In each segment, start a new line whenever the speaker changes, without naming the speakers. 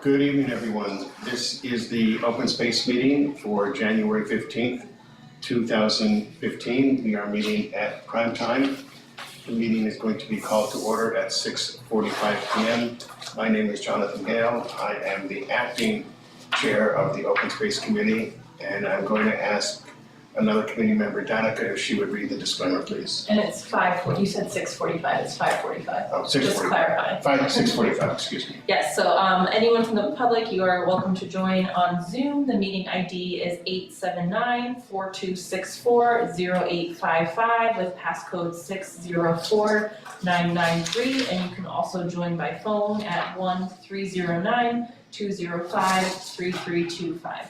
Good evening, everyone. This is the open space meeting for January 15th, 2015. We are meeting at prime time. The meeting is going to be called to order at 6:45 p.m. My name is Jonathan Gale. I am the acting chair of the Open Space Committee, and I'm going to ask another committee member, Danica, if she would read the disclaimer, please.
And it's 5:40, you said 6:45, it's 5:45.
Oh,
Just clarify.
6:45, excuse me.
Yes, so anyone from the public, you are welcome to join on Zoom. The meeting ID is 879-4264-0855 with passcode 604993. And you can also join by phone at 1-309-205-3325.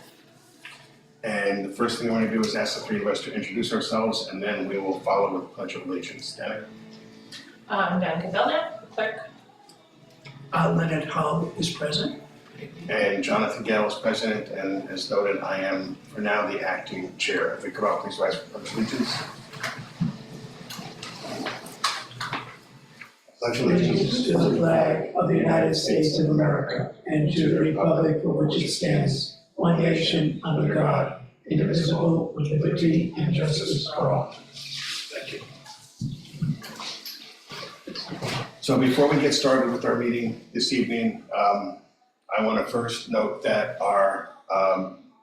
And the first thing I want to do is ask the three of us to introduce ourselves, and then we will follow with the Pledge of Allegiance. Danica?
Danica Belknap, clerk.
Leonard Hull is present.
And Jonathan Gale is president, and as noted, I am, for now, the acting chair. If we could all please rise for Pledge of Allegiance. Pledge of
Allegiance to the flag of the United States of America and to the republic for which it stands, one nation under God, indivisible, with liberty and justice for all.
Thank you. So before we get started with our meeting this evening, I want to first note that our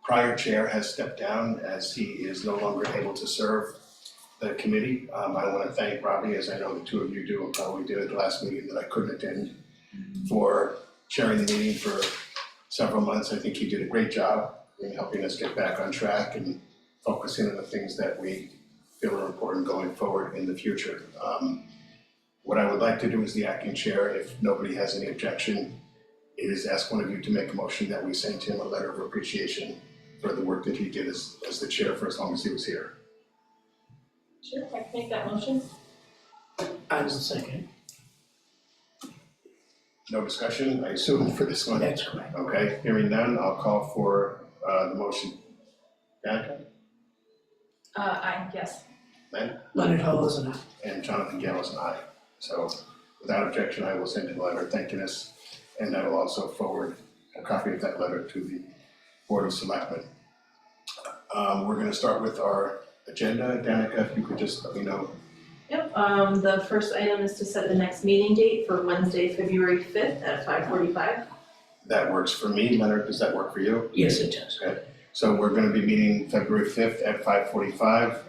prior chair has stepped down as he is no longer able to serve the committee. I want to thank Robbie, as I know the two of you do, and probably did at the last meeting that I couldn't attend, for chairing the meeting for several months. I think he did a great job in helping us get back on track and focusing on the things that we feel are important going forward in the future. What I would like to do as the acting chair, if nobody has any objection, is ask one of you to make a motion that we send him a letter of appreciation for the work that he did as the chair for as long as he was here.
Sure, I can make that motion.
I will second.
No discussion, I assume, for this one?
That's correct.
Okay, hearing none, I'll call for the motion. Danica?
Aye, yes.
Len?
Leonard Hull is an aye.
And Jonathan Gale is an aye. So without objection, I will send him a letter thanking us, and I will also forward a copy of that letter to the Board of Selectmen. We're going to start with our agenda. Danica, if you could just let me know.
Yep, the first item is to set the next meeting date for Wednesday, February 5th at 5:45.
That works for me. Leonard, does that work for you?
Yes, it does.
Okay, so we're going to be meeting February 5th at 5:45.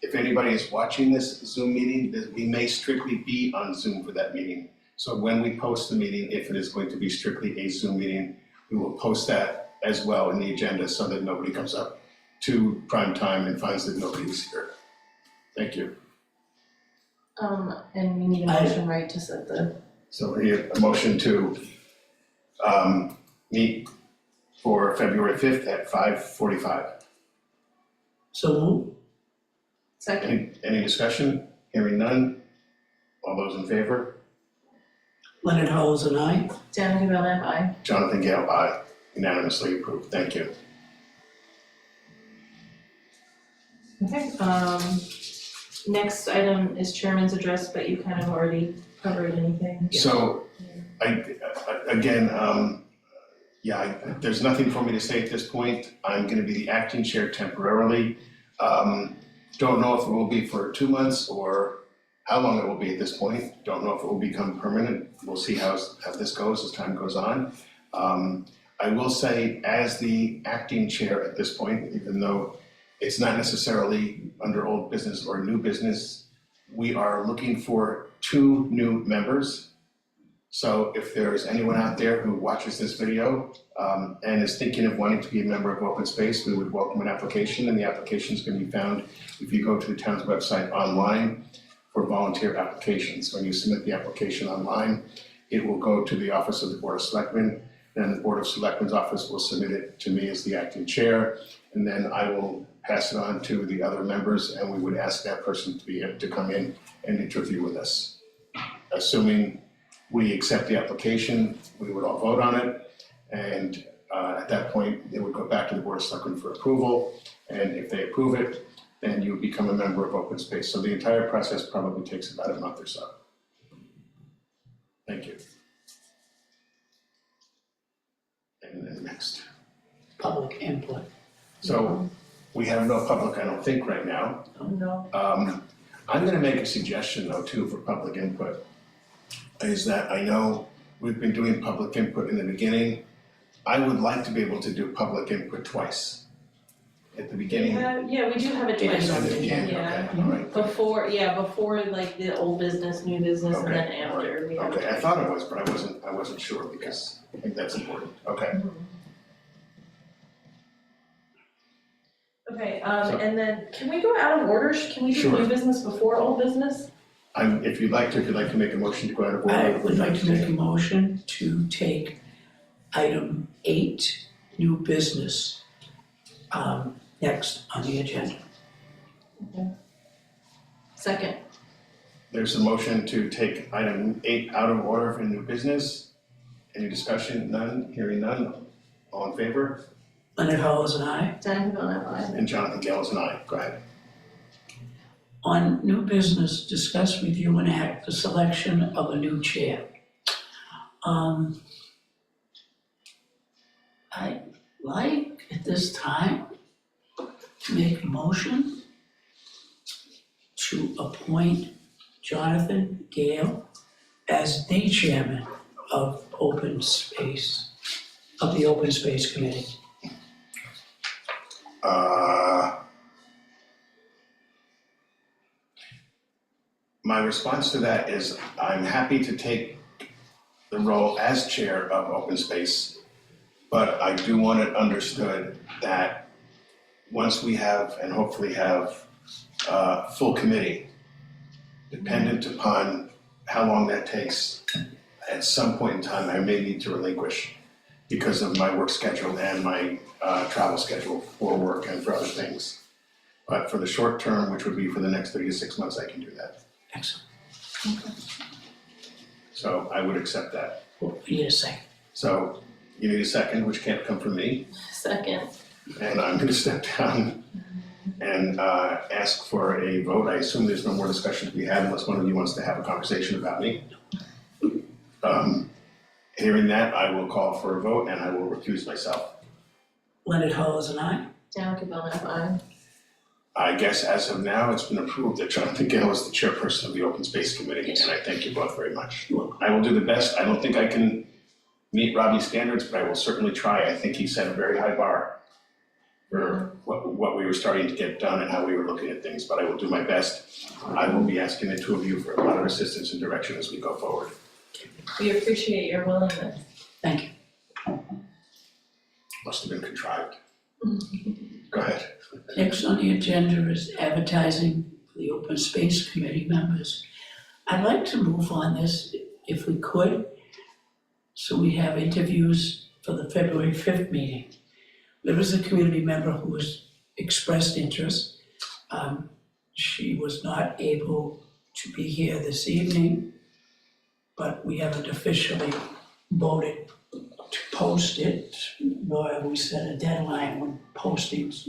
If anybody is watching this Zoom meeting, we may strictly be on Zoom for that meeting. So when we post the meeting, if it is going to be strictly a Zoom meeting, we will post that as well in the agenda so that nobody comes up to prime time and finds that nobody's here. Thank you.
And we need a motion, right, to set the,
So we need a motion to meet for February 5th at 5:45.
So move.
second.
Any discussion? Hearing none. All those in favor?
Leonard Hull is an aye.
Danica Belknap, aye.
Jonathan Gale, aye. Unanimously approved. Thank you.
Okay, next item is chairman's address, but you kind of already covered anything.
So, there's nothing for me to say at this point. I'm gonna be the acting chair temporarily. Don't know if it will be for 2 months or how long it will be at this point. Don't know if it will become permanent. We'll see how this goes as time goes on. I will say, as the acting chair at this point, even though it's not necessarily under old business or new business, we are looking for 2 new members. So if there's anyone out there who watches this video and is thinking of wanting to be a member of Open Space, we would welcome an application, and the application is going to be found if you go to the town's website online for volunteer applications. When you submit the application online, it will go to the office of the Board of Selectmen, then the Board of Selectmen's office will submit it to me as the acting chair, and then I will pass it on to the other members, and we would ask that person to be able to come in and interview with us. Assuming we accept the application, we would all vote on it, and at that point, it would go back to the Board of Selectmen for approval, and if they approve it, then you become a member of Open Space. So the entire process probably takes about a month or so. Thank you. And then next.
Public input.
So we have no public, I don't think, right now.
No.
I'm gonna make a suggestion though too for public input. Is that I know we've been doing public input in the beginning. I would like to be able to do public input twice. At the beginning.
Yeah, we do have it twice.
Yeah,
And again,
Yeah.
okay, all right.
Before like the old business, new business, and then
Okay, all right.
after we have.
Okay, I thought it was, but I wasn't sure because I think that's important. Okay,
Okay,
So-
and then can we go out of order? Can we do
Sure.
new business before old business?
if you'd like to make a motion to go out of order.
I would like to make a motion to take item 8, new business, next on the agenda.
Second.
There's a motion to take item 8 out of order for new business. Any discussion? None, hearing none. All in favor?
Leonard Hollis and I.
Diane Pavone, aye.
And Jonathan Gales and I. Go ahead.
On new business, discuss, review, and act the selection of a new chair. I'd like at this time to make a motion to appoint Jonathan Gale as the chairman of Open Space, of the Open Space Committee.
My response to that is I'm happy to take the role as chair of Open Space, but I do want it understood that once we have, and hopefully have, full committee, dependent upon how long that takes, at some point in time, I may need to relinquish because of my work schedule and my travel schedule for work and for other things. But for the short term, which would be for the next 3 to 6 months, I can do that.
Excellent.
So I would accept that.
Well, we need a second.
So you need a second, which can't come from me,
Second.
and I'm gonna step down and ask for a vote. I assume there's no more discussion to be had unless one of you wants to have a conversation about me. Hearing that, I will call for a vote and I will recuse myself.
Leonard Hollis and I.
Diane Pavone, aye.
I guess as of now, it's been approved that Jonathan Gale is the chairperson of the Open Space Committee, and I thank you both very much.
You're welcome.
I will do the best. I don't think I can meet Robbie's standards, but I will certainly try. I think he set a very high bar for what we were starting to get done and how we were looking at things, but I will do my best. I will be asking the two of you for a lot of assistance and direction as we go forward.
We appreciate your willingness.
Thank you.
Must have been contrived. Go ahead.
Next on the agenda is advertising for the Open Space Committee members. I'd like to move on this if we could, so we have interviews for the February 5th meeting. There is a community member who has expressed interest. She was not able to be here this evening, but we haven't officially voted to post it, nor have we set a deadline when postings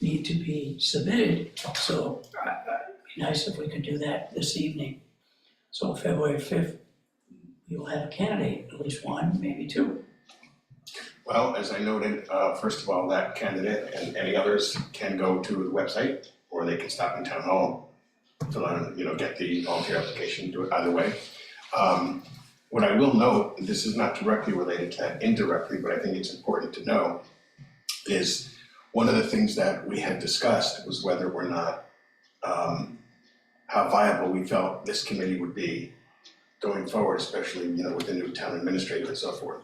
need to be submitted. So it'd be nice if we could do that this evening. So February 5th, we will have a candidate, at least one, maybe two.
Well, as I noted, first of all, that candidate and any others can go to the website, or they can stop in town hall, fill out, get the volunteer application, do it either way. What I will note, this is not directly related to that, indirectly, but I think it's important to know, is one of the things that we had discussed was whether or not, how viable we felt this committee would be going forward, especially, with the new town administrator and so forth.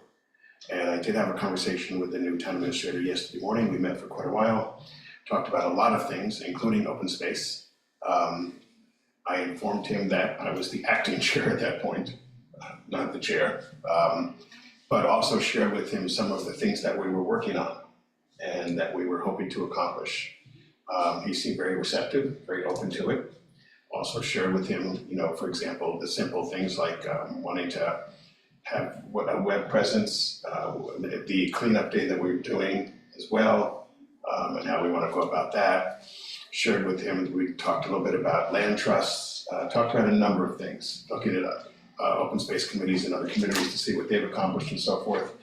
And I did have a conversation with the new town administrator yesterday morning. We met for quite a while, talked about a lot of things, including open space. I informed him that I was the acting chair at that point, not the chair, but also shared with him some of the things that we were working on and that we were hoping to accomplish. He seemed very receptive, very open to it. Also shared with him, for example, the simple things like wanting to have a web presence, the cleanup day that we were doing as well, and how we want to go about that. Shared with him, we talked a little bit about land trusts, talked about a number of things, looking at open space committees and other communities to see what they've accomplished and so forth.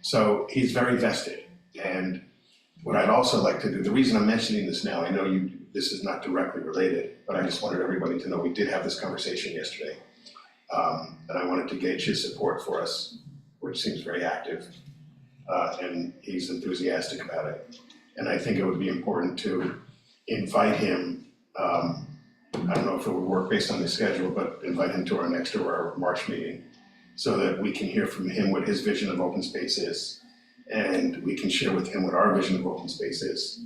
So he's very vested. And what I'd also like to do, the reason I'm mentioning this now, I know this is not directly related, but I just wanted everybody to know we did have this conversation yesterday. And I wanted to gauge his support for us, which seems very active. And he's enthusiastic about it. And I think it would be important to invite him, I don't know if it would work based on his schedule, but invite him to our next or our March meeting so that we can hear from him what his vision of open space is. And we can share with him what our vision of open space is.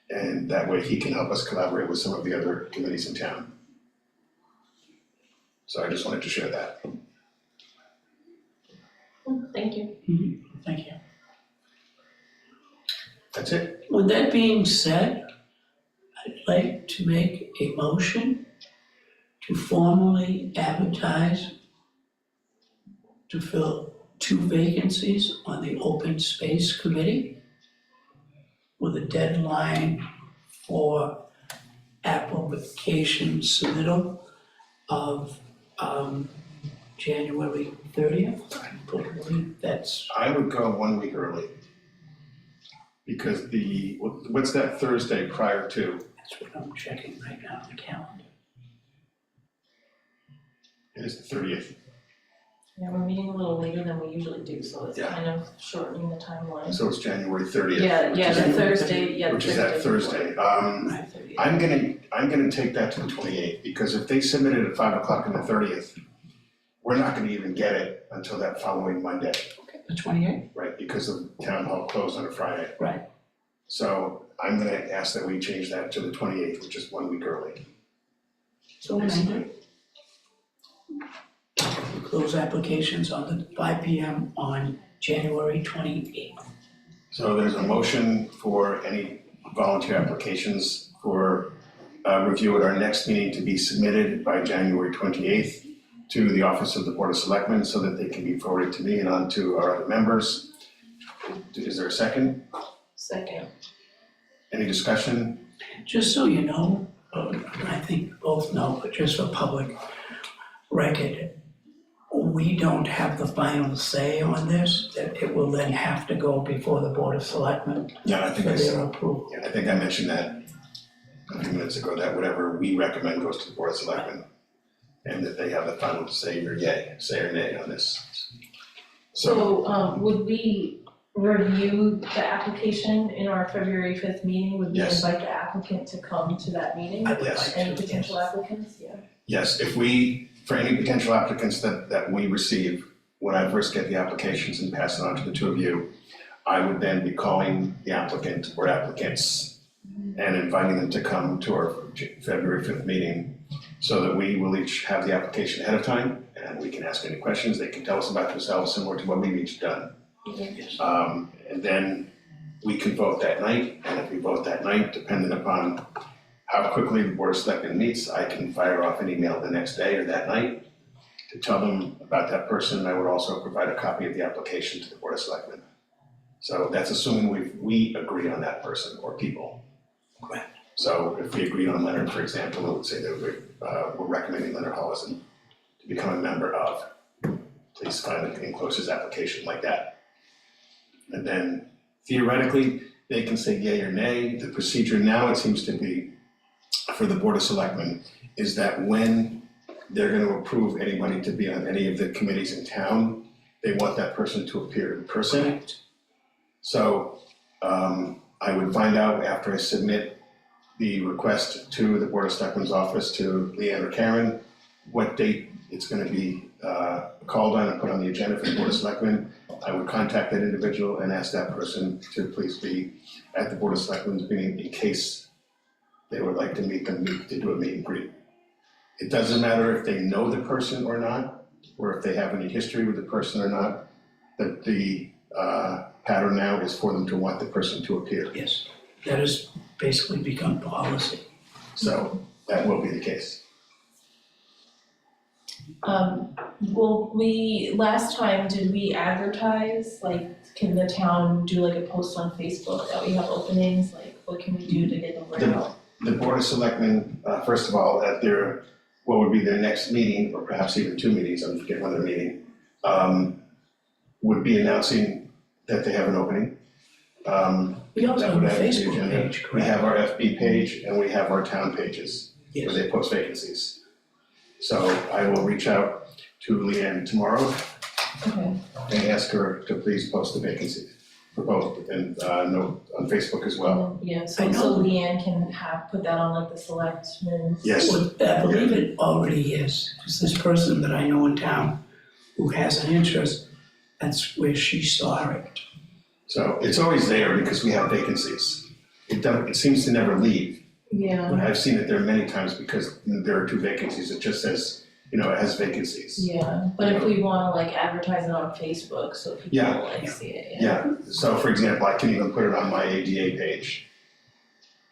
And that way he can help us collaborate with some of the other committees in town. So I just wanted to share that.
Thank you.
Thank you.
That's it.
With that being said, I'd like to make a motion to formally advertise to fill 2 vacancies on the Open Space Committee with a deadline for application submittal of January 30th. I believe that's,
I would go 1 week early. Because what's that Thursday prior to?
that's what I'm checking right now on the calendar.
It is the 30th.
Yeah, we're meeting a little later than we usually do, so it's
Yeah.
kind of shortening the timeline.
So it's January 30th.
Yeah,
which
yeah,
is-
the Thursday, yeah, the
Which is that Thursday.
Right.
I'm gonna take that to the 28th, because if they submit it at 5 o'clock on the 30th, we're not gonna even get it until that following Monday,
The 28th?
right? Because of town hall closed on a Friday.
Right.
So I'm gonna ask that we change that to the 28th, which is 1 week early.
So amended. We close applications on the 5 PM on January 28th.
So there's a motion for any volunteer applications for review at our next meeting to be submitted by January 28th to the Office of the Board of Selectmen so that they can be forwarded to me and on to our other members. Is there a second?
Second.
Any discussion?
Just so you know, I think both know, but just for public record, we don't have the final say on this, that it will then have to go before the Board of Selectmen
Yeah, I think
for
I
their approval.
yeah, I think I mentioned that a few minutes ago, that whatever we recommend goes to the Board of Selectmen. And that they have the final say or nay on this.
So, would we review the application in our February 5th meeting? Would we
Yes.
invite the applicant to come to that meeting?
I would
Yes.
like
Any
to,
potential
yes.
applicants? Yeah.
Yes, for any potential applicants that we receive, when I first get the applications and pass it on to the 2 of you, I would then be calling the applicant or applicants and inviting them to come to our February 5th meeting so that we will each have the application ahead of time and we can ask any questions, they can tell us about themselves similar to what we've each done.
Yes.
And then we can vote that night, and if we vote that night, depending upon how quickly the Board of Selectmen meets, I can fire off an email the next day or that night to tell them about that person. I would also provide a copy of the application to the Board of Selectmen. So that's assuming we agree on that person or people.
Correct.
So if we agreed on Leonard, for example, it would say that we're recommending Leonard Hollison to become a member of. Please kindly enclose his application like that. And then theoretically, they can say yay or nay. The procedure now, it seems to be, for the Board of Selectmen, is that when they're gonna approve anybody to be on any of the committees in town, they want that person to appear in person.
Correct.
So I would find out after I submit the request to the Board of Selectmen's office to Leanne or Karen, what date it's gonna be called on and put on the agenda for the Board of Selectmen. I would contact that individual and ask that person to please be at the Board of Selectmen's meeting in case they would like to meet them, to do a meet and greet. It doesn't matter if they know the person or not, or if they have any history with the person or not, that the pattern now is for them to want the person to appear.
Yes, that has basically become policy.
So that will be the case.
Well, last time, did we advertise, like, can the town do like a post on Facebook that we have openings, like, what can we do to get the word out?
The Board of Selectmen, first of all, at their, what would be their next meeting, or perhaps even 2 meetings, I'm forgetting when they're meeting, would be announcing that they have an opening.
We also
That
have a
would add to the
Facebook
agenda.
page,
We have
correct?
our FB page and we have our town pages where
Yes,
they post vacancies. So I will reach out to Leanne tomorrow
Okay,
and ask her to please post the vacancy for both and note on Facebook as well.
yeah,
I
so
know.
Leanne can put that on like the selectmen.
Yes.
Well, I believe it already is, because this person that I know in town who has an interest, that's where she saw it.
So it's always there because we have vacancies. It seems to never leave.
Yeah,
I've seen it there many times because there are 2 vacancies. It just says, it has vacancies.
yeah, but if we wanna like advertise it on Facebook, so people
Yeah.
like see it,
Yeah, so for example, I can even put it on my ADA page.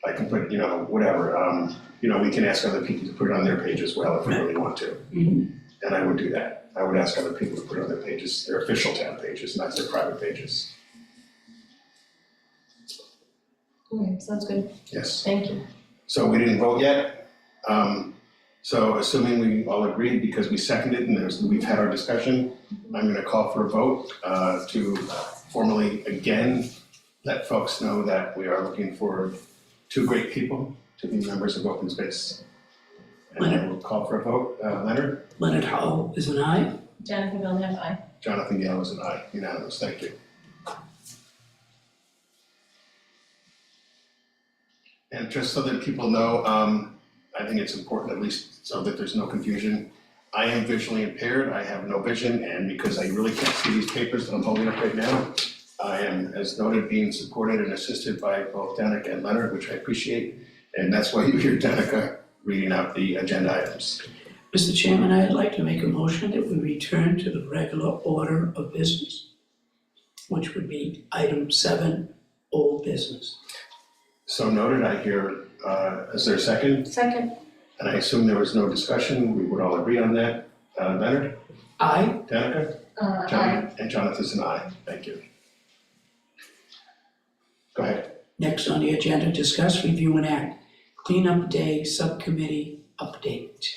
I can put, whatever, we can ask other people to put it on their page as well if we really want to.
Mhm.
And I would do that. I would ask other people to put it on their pages, their official town pages, not their private pages.
Okay, sounds good,
Yes.
thank you.
So we didn't vote yet. So assuming we all agreed, because we seconded and we've had our discussion, I'm gonna call for a vote to formally again let folks know that we are looking for 2 great people to be members of Open Space. And I will call for a vote. Leonard,
Leonard Howell is an aye.
Jennifer Belknap, aye.
Jonathan Gale is an aye, unanimous, thank you. And just so that people know, I think it's important, at least so that there's no confusion. I am visually impaired, I have no vision, and because I really can't see these papers that I'm holding up right now, I am, as noted, being supported and assisted by both Danica and Leonard, which I appreciate. And that's why you hear Danica reading out the agenda items.
Mr. Chairman, I'd like to make a motion that we return to the regular order of business, which would be item 7, old business.
So noted, I hear, is there a second?
Second.
And I assume there was no discussion, we would all agree on that. Leonard,
Aye.
Danica?
Aye.
And Jonathan's an aye, thank you. Go ahead.
Next on the agenda, discuss, review, and act, cleanup day subcommittee update.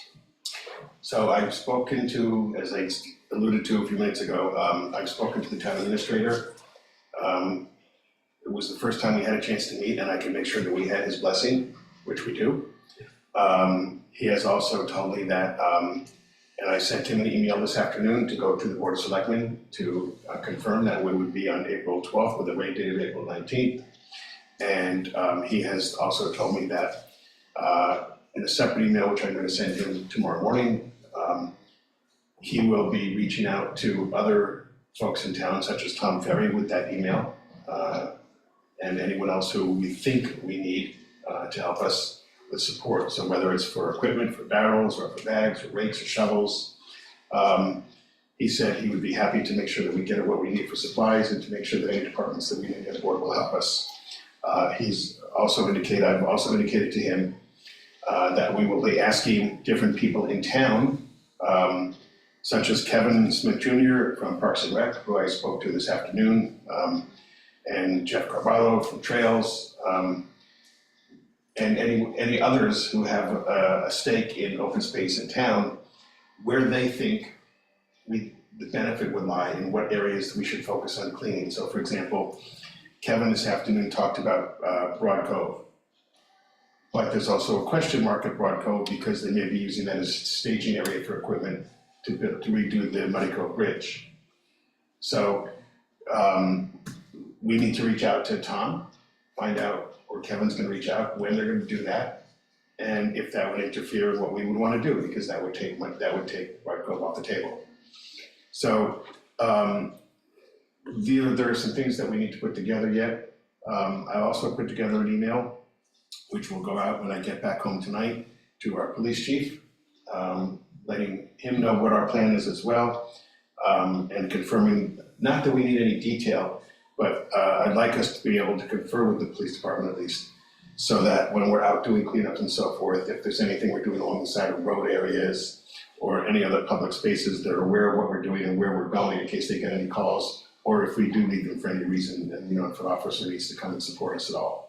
So I've spoken to, as I alluded to a few minutes ago, I've spoken to the town administrator. It was the first time we had a chance to meet and I can make sure that we had his blessing, which we do. He has also told me that, and I sent him an email this afternoon to go to the Board of Selectmen to confirm that we would be on April 12th with a rain date of April 19th. And he has also told me that in a separate email, which I'm gonna send him tomorrow morning, he will be reaching out to other folks in town, such as Tom Ferry, with that email, and anyone else who we think we need to help us with support. So whether it's for equipment, for barrels, or for bags, or rakes, or shovels. He said he would be happy to make sure that we get what we need for supplies and to make sure that any departments that we need at the board will help us. I've also indicated to him that we will be asking different people in town, such as Kevin Smith Jr. from Parks and Rec, who I spoke to this afternoon, and Jeff Carvalho from Trails, and any others who have a stake in open space in town, where they think the benefit would lie in what areas we should focus on cleaning. So for example, Kevin this afternoon talked about Broad Cove. But there's also a question mark at Broad Cove because they may be using that as a staging area for equipment to redo the Muddy Cove Bridge. So we need to reach out to Tom, find out, or Kevin's gonna reach out when they're gonna do that. And if that would interfere with what we would wanna do, because that would take Broad Cove off the table. So there are some things that we need to put together yet. I also put together an email, which will go out when I get back home tonight, to our police chief, letting him know what our plan is as well, and confirming, not that we need any detail, but I'd like us to be able to confer with the police department at least, so that when we're out doing cleanups and so forth, if there's anything we're doing along the side of road areas or any other public spaces, they're aware of what we're doing and where we're going in case they get any calls, or if we do need them for any reason, and if an officer needs to come and support us at all.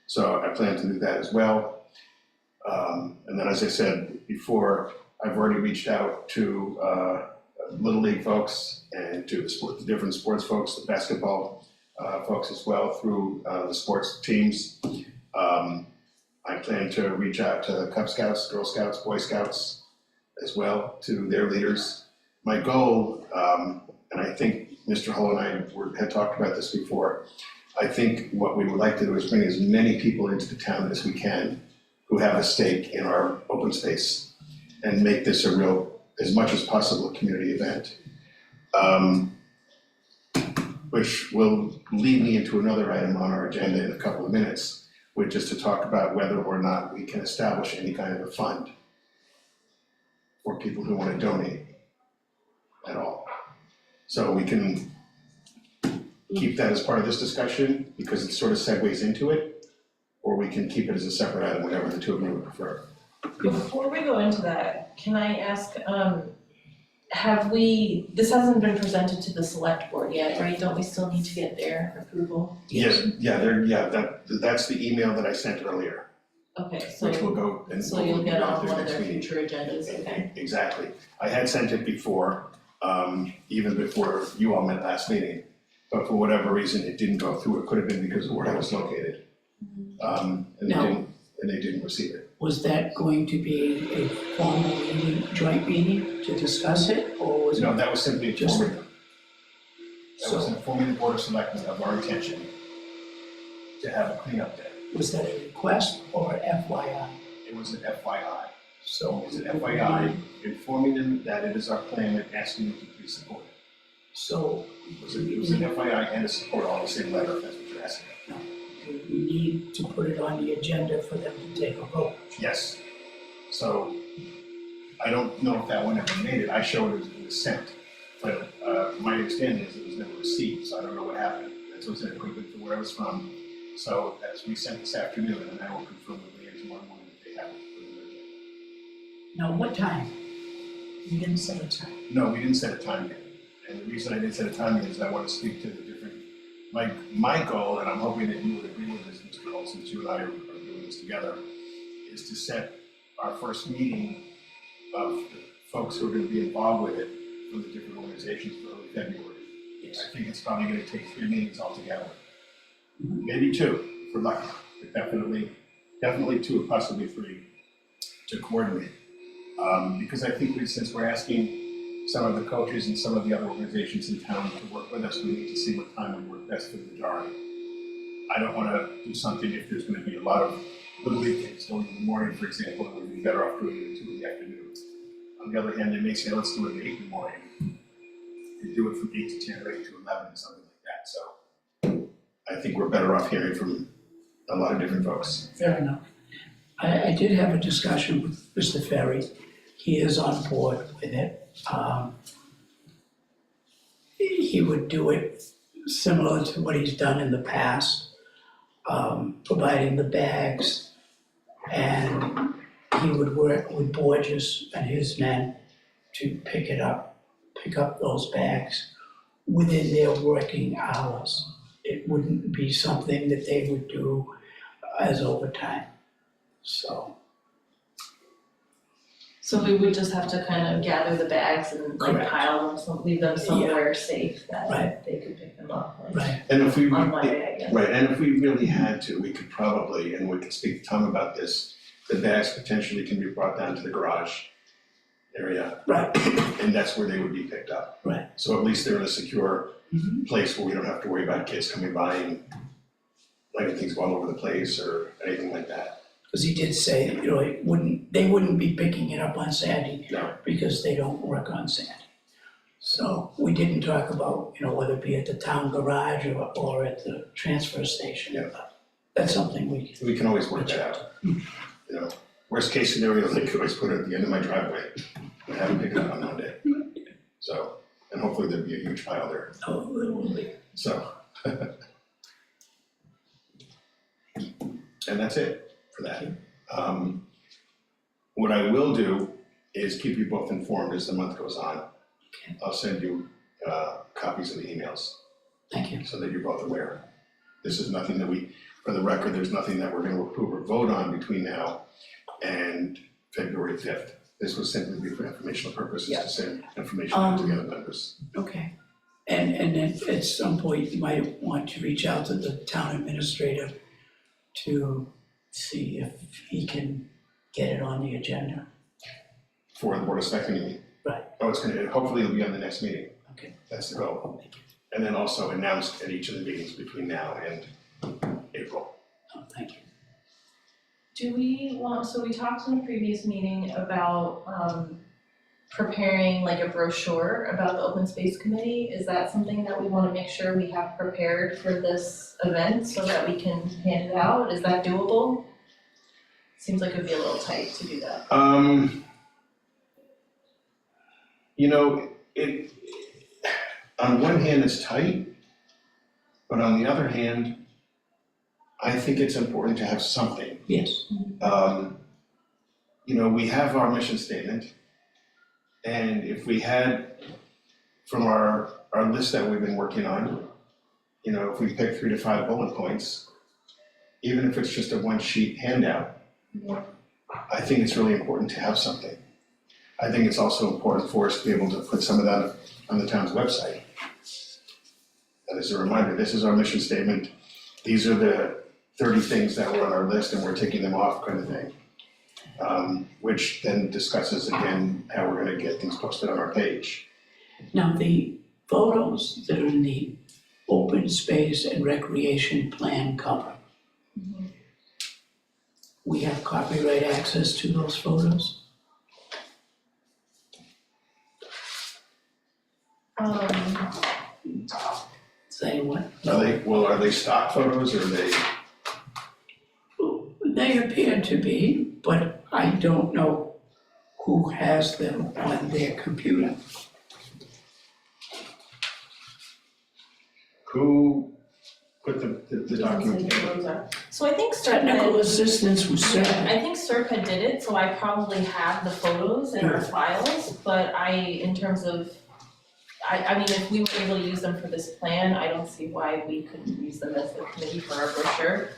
So I plan to do that as well. And then, as I said before, I've already reached out to Little League folks and to the different sports folks, the basketball folks as well through the sports teams. I plan to reach out to Cub Scouts, Girl Scouts, Boy Scouts as well, to their leaders. My goal, and I think Mr. Hull and I had talked about this before, I think what we would like to do is bring as many people into the town as we can who have a stake in our open space and make this a real, as much as possible, a community event. Which will lead me into another item on our agenda in a couple of minutes, which is to talk about whether or not we can establish any kind of a fund for people who want to donate at all. So we can keep that as part of this discussion because it sort of segues into it, or we can keep it as a separate item, whatever the two of you would prefer.
Before we go into that, can I ask, this hasn't been presented to the select board yet, right? Don't we still need to get their approval?
That's the email that I sent earlier,
Okay,
which will
so,
go and
so you'll get on
through
one of
next
their
meeting.
future agendas, okay?
Exactly. I had sent it before, even before you all met last meeting. But for whatever reason, it didn't go through. It could have been because of where I was located. And
No.
they didn't receive it.
Was that going to be a formal meeting, joint meeting to discuss it, or was it?
No, that was simply
Just-
informing them. That was
So,
informing the Board of Selectmen of our intention to have a cleanup day.
was that a request or FYI?
It was an FYI.
So.
It was an FYI informing them that it is our plan and asking them to please support it.
So.
It was an FYI and a support all in the same letter, if that's what you're asking.
We need to put it on the agenda for them to take a vote.
Yes. So I don't know if that one ever made it. I showed it was sent. But my understanding is it was never received, so I don't know what happened. That's what I said, it could have been from where I was from. So as we sent this afternoon, and I will confirm with Leanne tomorrow morning if they have it.
Now, what time? You didn't say a time.
No, we didn't set a time yet. And the reason I didn't set a time yet is I want to speak to the different, my goal, and I'm hoping that you would agree with this, Mr. Hull, since you and I are doing this together, is to set our first meeting of the folks who are going to be involved with it from the different organizations for early February. I think it's probably going to take 3 meetings altogether. Maybe 2, if we're lucky, but definitely 2 or possibly 3 to coordinate. Because I think since we're asking some of the coaches and some of the other organizations in town to work with us, we need to see what time would work best for the majority. I don't want to do something if there's going to be a lot of Little League kids going in the morning, for example, and we'd be better off doing it at 2 in the afternoon. On the other hand, they may say, let's do it at 8 in the morning. And do it from 8 to 10 or 8 to 11 or something like that. So I think we're better off hearing from a lot of different folks.
Fair enough. I did have a discussion with Mr. Ferry. He is on board with it. He would do it similar to what he's done in the past, providing the bags. And he would work with Borges and his men to pick up those bags within their working hours. It wouldn't be something that they would do as overtime, so.
So we would just have to kind of gather the bags and like
Correct.
pile them, leave them somewhere safe that
Right.
they could pick them up, like
Right.
And if we,
on Monday, I guess.
right, and if we really had to, we could probably, and we could speak to Tom about this, the bags potentially can be brought down to the garage area,
Right.
and that's where they would be picked up.
Right.
So at least they're in a secure
Mhm.
place where we don't have to worry about kids coming by and letting things go all over the place or anything like that.
Because he did say, they wouldn't be picking it up on Saturday
No.
because they don't work on Saturday. So we didn't talk about, whether it be at the town garage or at the transfer station.
Yeah.
But that's something
We can always work that out. Worst case scenario, they could always put it at the end of my driveway and have them pick it up on Monday. So, and hopefully there'd be a huge pile there.
Oh, it will be.
So. And that's it for that. What I will do is keep you both informed as the month goes on.
Okay.
I'll send you copies of the emails
Thank you.
so that you're both aware. This is nothing that for the record, there's nothing that we're gonna approve or vote on between now and February 5th. This would simply be for informational purposes
Yeah.
to send information out to the other members.
Okay. And then at some point, you might want to reach out to the town administrator to see if he can get it on the agenda.
For the Board of Selectmen, you mean?
Right.
Oh, hopefully it'll be on the next meeting.
Okay.
That's the goal.
Thank you.
And then also announced at each of the meetings between now and April.
Oh, thank you.
Do we want, so we talked in a previous meeting about preparing like a brochure about the open space committee. Is that something that we wanna make sure we have prepared for this event so that we can hand it out? Is that doable? Seems like it'd be a little tight to do that.
You know, on one hand, it's tight, but on the other hand, I think it's important to have something.
Yes.
You know, we have our mission statement, and if we had, from our list that we've been working on, you know, if we pick 3 to 5 bullet points, even if it's just a one-sheet handout,
Yeah.
I think it's really important to have something. I think it's also important for us to be able to put some of that on the town's website. And as a reminder, this is our mission statement. These are the 30 things that were on our list and we're taking them off kind of thing. Which then discusses again how we're gonna get things posted on our page.
Now, the photos that are in the open space and recreation plan cover,
Mhm.
we have copyright access to those photos? Saying what?
Are they stock photos or are they?
They appear to be, but I don't know who has them on their computer.
Who put the document together?
So I think
Technical
CERCA,
assistance was
yeah,
certain.
I think CERCA did it, so I probably have the photos in our files, but in terms of, I mean, if we were able to use them for this plan, I don't see why we couldn't use them as the committee for our brochure.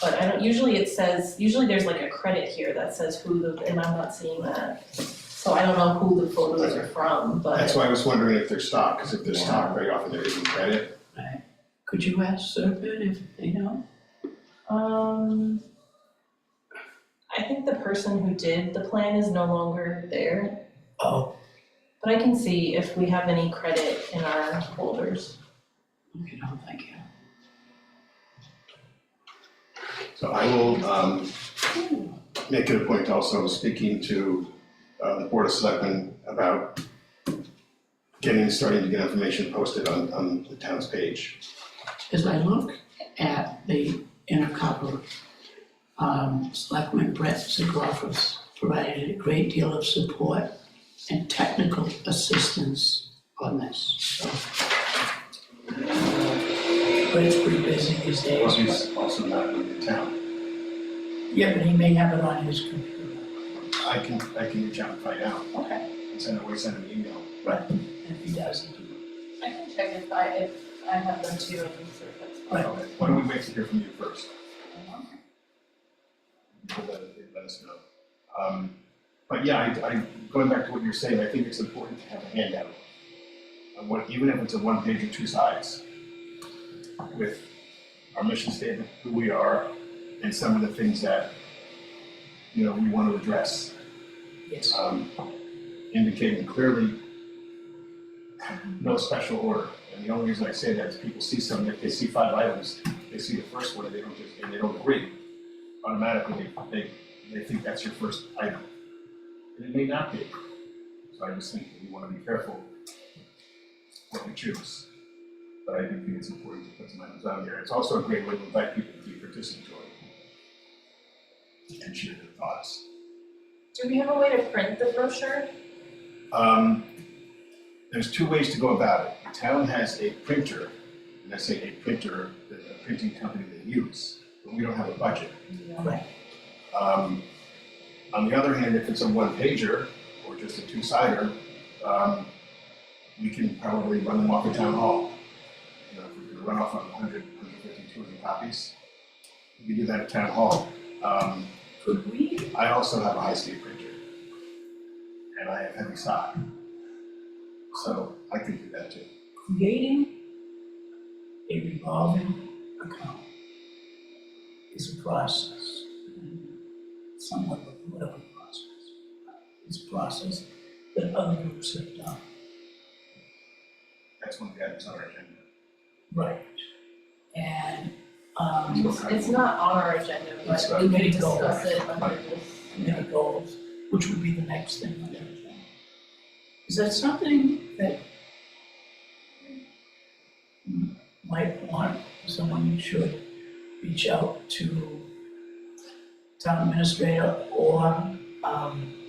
But usually there's like a credit here that says and I'm not seeing that. So I don't know who the photos are from, but.
That's why I was wondering if they're stock, because if they're stock, very often there isn't credit.
Right. Could you ask Serpent if they know?
I think the person who did the plan is no longer there,
Oh,
but I can see if we have any credit in our folders.
okay, no, thank you.
So I will make it a point also speaking to the Board of Selectmen about starting to get information posted on the town's page.
As I look at the inner cover, Selectman Brett Zagrafos provided a great deal of support and technical assistance on this, so. But it's pretty busy these days.
Well, he's also not in the town.
Yeah, but he may have it on his computer.
I can reach out and find out
Okay.
and send an email.
Right, and if he doesn't,
I can check if I have them too, I can see if that's
Right.
Okay. Why don't we wait to hear from you first? Let us know. But yeah, I going back to what you're saying, I think it's important to have a handout. Even if it's a 1 page or 2 sides, with our mission statement, who we are, and some of the things that, you know, we want to address.
yes.
Indicating clearly no special order. And the only reason I say that is people see something, if they see 5 items, they see the first one and they don't agree. Automatically, they think that's your first item. And it may not be. So I just think that we want to be careful what we choose. But I do think it's important to put some items on there. It's also a great way to invite people to be participatory and share their thoughts.
Do we have a way to print the brochure?
There's 2 ways to go about it. The town has a printer, and I say a printer, a printing company they use, but we don't have a budget.
Right.
On the other hand, if it's a 1-pager or just a 2-sider, we can probably run them off at town hall. You know, if we're gonna run off on 100, 150, 200 copies, we can do that at town hall.
Could we?
I also have a high-speed printer. and I have heavy stock. So I could do that too.
Creating a revolving account is a process, somewhat of a political process. It's a process that other groups have done.
That's one of the items on our agenda.
Right. And,
It's not on our agenda,
It's
but we
committee
can
goal.
discuss it under this.
committee goals, which would be the next thing on everything. Is that something that you might want, someone should reach out to town administrator or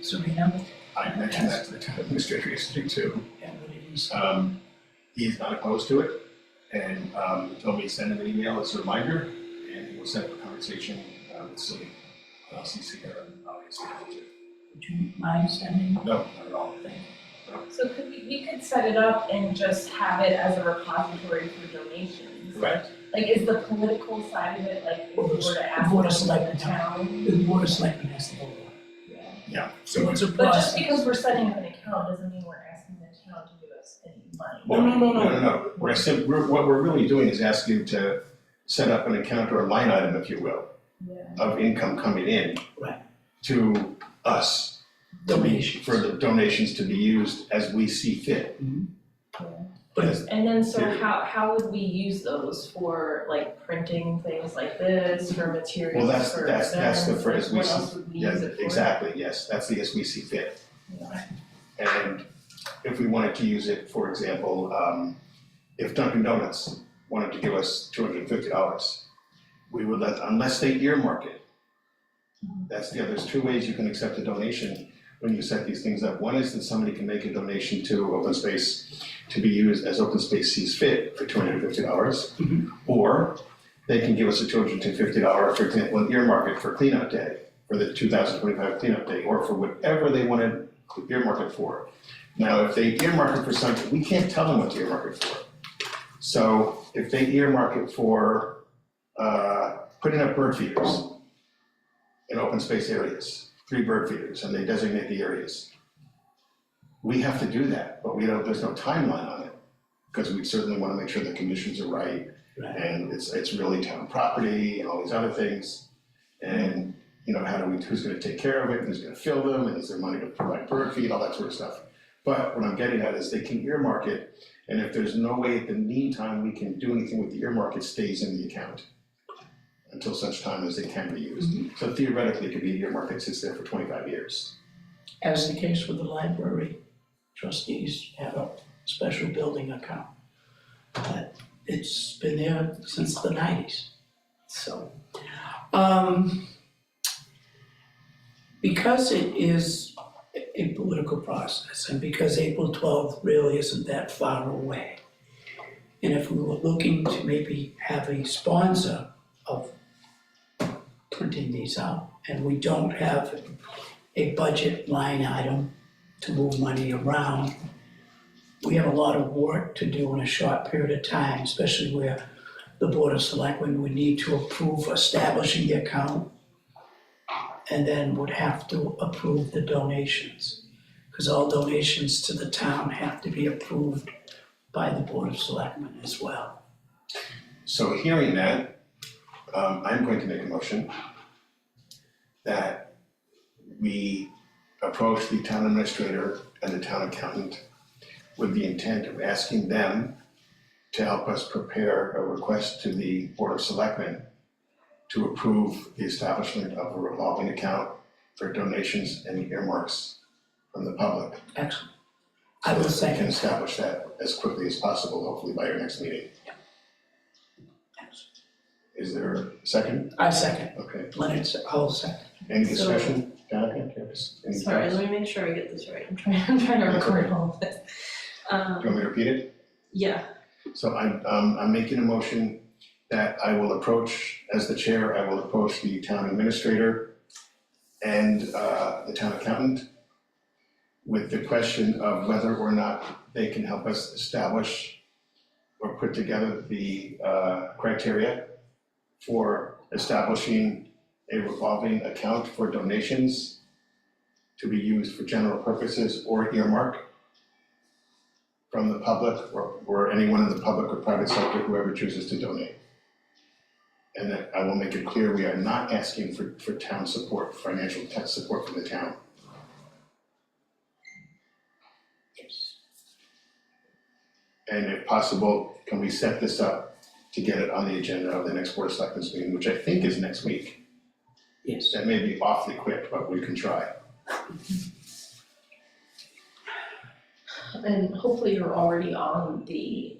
Serena?
I mentioned that to the town administrator yesterday too.
And what it is?
He's not opposed to it, and he told me to send him an email as a reminder, and he will set up a conversation with Celine. I'll CC her, and obviously,
Would you mind sending?
no, not at all.
So could we could set it up and just have it as a repository for donations?
Correct?
Like, is the political side of it, like, if we were to ask
Board of
the
Selectmen.
town?
The board of selectmen has to vote.
Yeah.
Yeah.
So it's a
But just
process.
because we're setting up an account doesn't mean we're asking the town to give us any money.
Well,
No.
No. What we're really doing is asking you to set up an account or a line item, if you will,
Yeah.
of income coming in.
Right.
To us.
Donations.
For the donations to be used as we see fit.
But it's,
And then, so
Period.
how would we use those for, like, printing things like this, for materials,
Well,
for
that's the
events?
phrase we
What
see.
else would we
Yeah,
use it for?
exactly, yes, that's the as we see fit.
Yeah.
And if we wanted to use it, for example, if Dunkin' Donuts wanted to give us $250, we would unless they earmark it. There's two ways you can accept a donation when you set these things up. One is that somebody can make a donation to open space to be used as open space sees fit for $250. Or they can give us a $250, for example, and earmark it for cleanup day, for the 2025 cleanup day, or for whatever they want to earmark it for. Now, if they earmark it for something, we can't tell them what to earmark it for. So if they earmark it for putting up bird feeders in open space areas, 3 bird feeders, and they designate the areas, we have to do that, but there's no timeline on it, because we certainly want to make sure the conditions are right,
right.
and it's really town property and all these other things. And, who's gonna take care of it, and who's gonna fill them, and is there money to provide bird feed, all that sort of stuff. But what I'm getting at is they can earmark it, and if there's no way in the meantime we can do anything with the earmark, it stays in the account until such time as it can be used. So theoretically, it could be earmarked that sits there for 25 years.
As the case with the library, trustees have a special building account. But it's been there since the 90s. So, because it is a political process and because April 12th really isn't that far away, and if we were looking to maybe have a sponsor of printing these out, and we don't have a budget line item to move money around, we have a lot of work to do in a short period of time, especially where the Board of Selectmen would need to approve establishing the account and then would have to approve the donations, because all donations to the town have to be approved by the Board of Selectmen as well.
So hearing that, I'm going to make a motion that we approach the town administrator and the town accountant with the intent of asking them to help us prepare a request to the Board of Selectmen to approve the establishment of a revolving account for donations and earmarks from the public.
Excellent. I will
So that we can
second.
establish that as quickly as possible, hopefully by our next meeting. Is there a second?
I second.
Okay,
Leonard, I'll second.
any
So-
discussion? Jonathan, do you have any
Sorry,
thoughts?
let me make sure I get this right. I'm trying to
That's
record
okay.
all of this.
Do you want me to repeat it?
Yeah,
So I'm making a motion that I will approach, as the chair, I will approach the town administrator and the town accountant with the question of whether or not they can help us establish or put together the criteria for establishing a revolving account for donations to be used for general purposes or earmark from the public or anyone in the public or private sector, whoever chooses to donate. And that I will make it clear, we are not asking for town support, financial support from the town. And if possible, can we set this up to get it on the agenda of the next Board of Selectmen's meeting, which I think is next week?
Yes.
That may be awfully quick, but we can try.
And hopefully you're already on the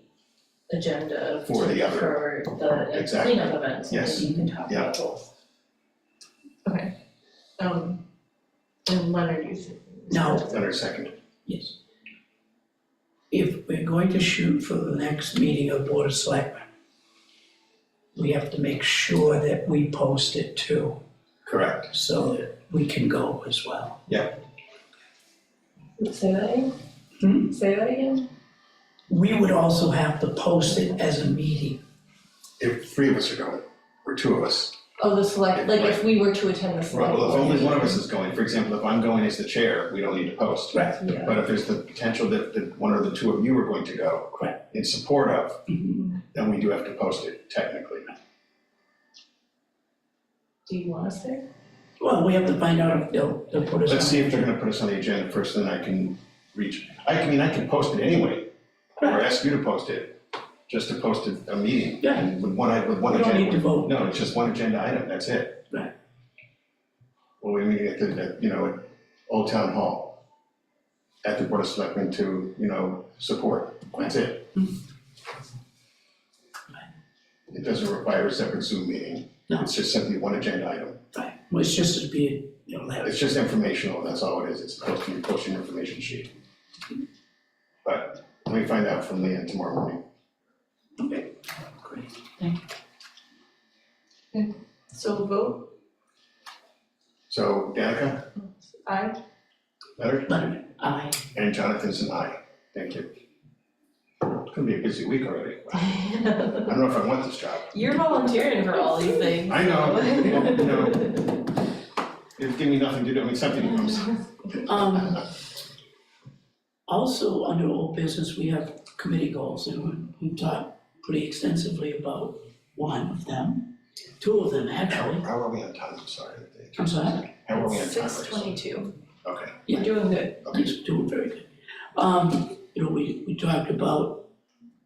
agenda
For the other-
for the
Exactly.
cleanup event, so
Yes.
maybe you can talk
Yeah.
about both. Okay, and Leonard, you said.
No.
Leonard, second.
Yes. If we're going to shoot for the next meeting of Board of Selectmen, we have to make sure that we post it too,
Correct.
so that we can go as well.
Say that again? Say that again?
We would also have to post it as a meeting.
If 3 of us are going, or 2 of us.
Oh, the select, like if we were to attend the select.
Well, if
board
only one of
meeting.
us is going, for example, if I'm going as the chair, we don't need to post.
Right.
Yeah.
But if there's the potential that one or the 2 of you are going to go
Correct.
in support of,
Mhm.
then we do have to post it technically.
Do you want us there?
Well, we have to find out if they'll put us on.
Let's see if they're gonna put us on the agenda first, then I can reach, I can post it anyway, or
Right.
ask you to post it, just to post a meeting.
Yeah.
And with one
We
agenda.
don't need to vote.
No, it's just one agenda item, that's it.
Right.
Well, we're meeting at at Old Town Hall, at the Board of Selectmen to, support, that's it. It doesn't require a separate Zoom meeting.
No.
It's just simply one agenda item.
Right, well, it's just to be,
It's just informational, that's all it is, it's posting information sheet. But let me find out from Leanne tomorrow morning.
okay, great, thank you.
So vote,
So Danica,
aye?
Leonard,
Leonard, aye.
and Jonathan's an aye, thank you. It's gonna be a busy week already. Wow. I don't know if I want this job.
You're volunteering for all these things.
I know,
so.
It'd give me nothing to do, I mean, something comes.
Also, under old business, we have committee goals, and we talked pretty extensively about one of them, 2 of them, actually.
How are we on time, I'm sorry.
I'm sorry,
How are we on time?
6:22,
Okay,
you're doing good.
he's doing very good. We talked about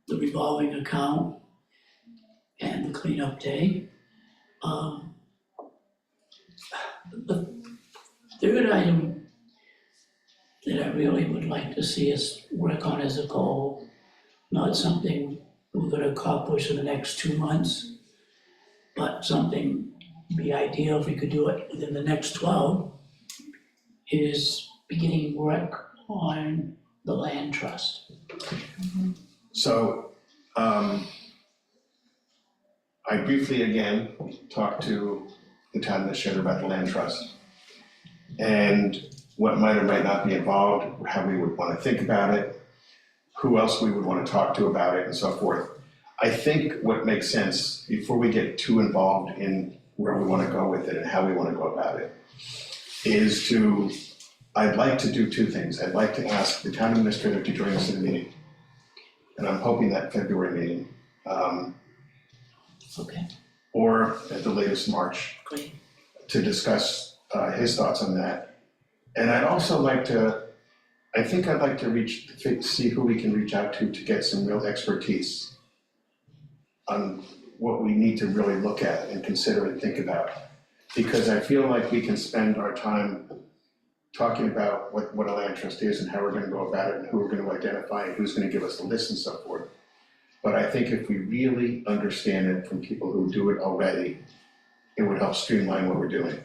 the revolving account and the cleanup day. The third item that I really would like to see us work on as a goal, not something we're gonna accomplish in the next 2 months, but something be ideal if we could do it within the next 12, is beginning work on the land trust.
so, I briefly again talked to the town administrator about the land trust. And what might or might not be involved, how we would wanna think about it, who else we would wanna talk to about it and so forth. I think what makes sense, before we get too involved in where we wanna go with it and how we wanna go about it, is I'd like to do 2 things. I'd like to ask the town administrator to join us in the meeting. And I'm hoping that February meeting,
Okay,
or at the latest March,
great.
to discuss his thoughts on that. And I'd also like to, I think I'd like to see who we can reach out to get some real expertise on what we need to really look at and consider and think about. Because I feel like we can spend our time talking about what a land trust is and how we're gonna go about it and who we're gonna identify and who's gonna give us the list and so forth. But I think if we really understand it from people who do it already, it would help streamline what we're doing.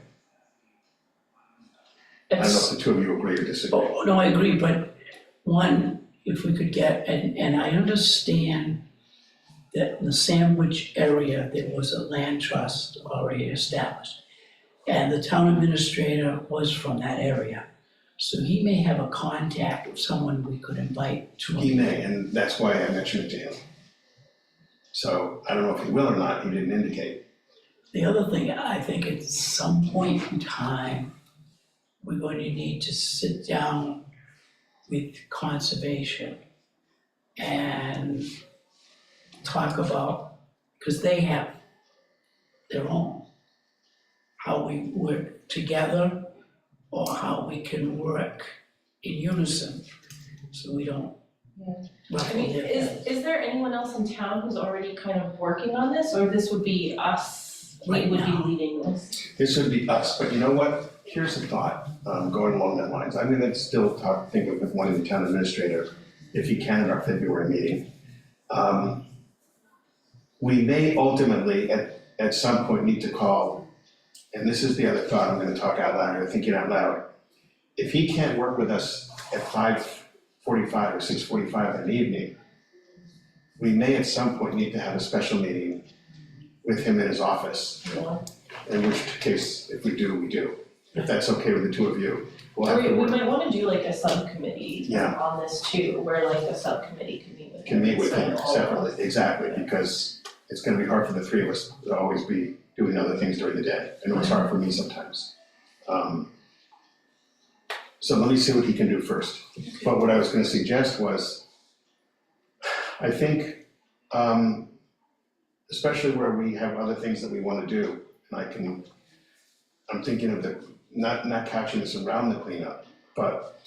I don't know if the 2 of you agree or disagree.
Oh, no, I agree, but one, if we could get, and I understand that in the Sandwich area, there was a land trust already established. And the town administrator was from that area. So he may have a contact of someone we could invite to.
He may, and that's why I mentioned it to him. So I don't know if he will or not, he didn't indicate.
The other thing, I think at some point in time, we're going to need to sit down with conservation and talk about, because they have their own, how we work together or how we can work in unison, so we don't
Yeah. I
ruffle
mean,
their feathers.
is there anyone else in town who's already kind of working on this, or this would be us, we
Right
would be
now.
leading this?
This would be us, but you know what? Here's a thought, going along that lines. I'm gonna still think of one of the town administrator, if he can, at our February meeting. We may ultimately, at some point, need to call, and this is the other thought I'm gonna talk out loud, or thinking out loud. If he can't work with us at 5:45 or 6:45 in the evening, we may at some point need to have a special meeting with him in his office.
Yeah.
In which case, if we do, we do. If that's okay with the two of you, we'll have
We
to work,
might wanna do like a subcommittee
Yeah.
on this too, where like a subcommittee can meet with him.
can meet with him
instead of all of us.
separately, exactly, because it's gonna be hard for the three of us to always be doing other things during the day. I know it's hard for me sometimes. So let me see what he can do first. But what I was gonna suggest was, I think, especially where we have other things that we wanna do, and I'm thinking of not couching this around the cleanup, but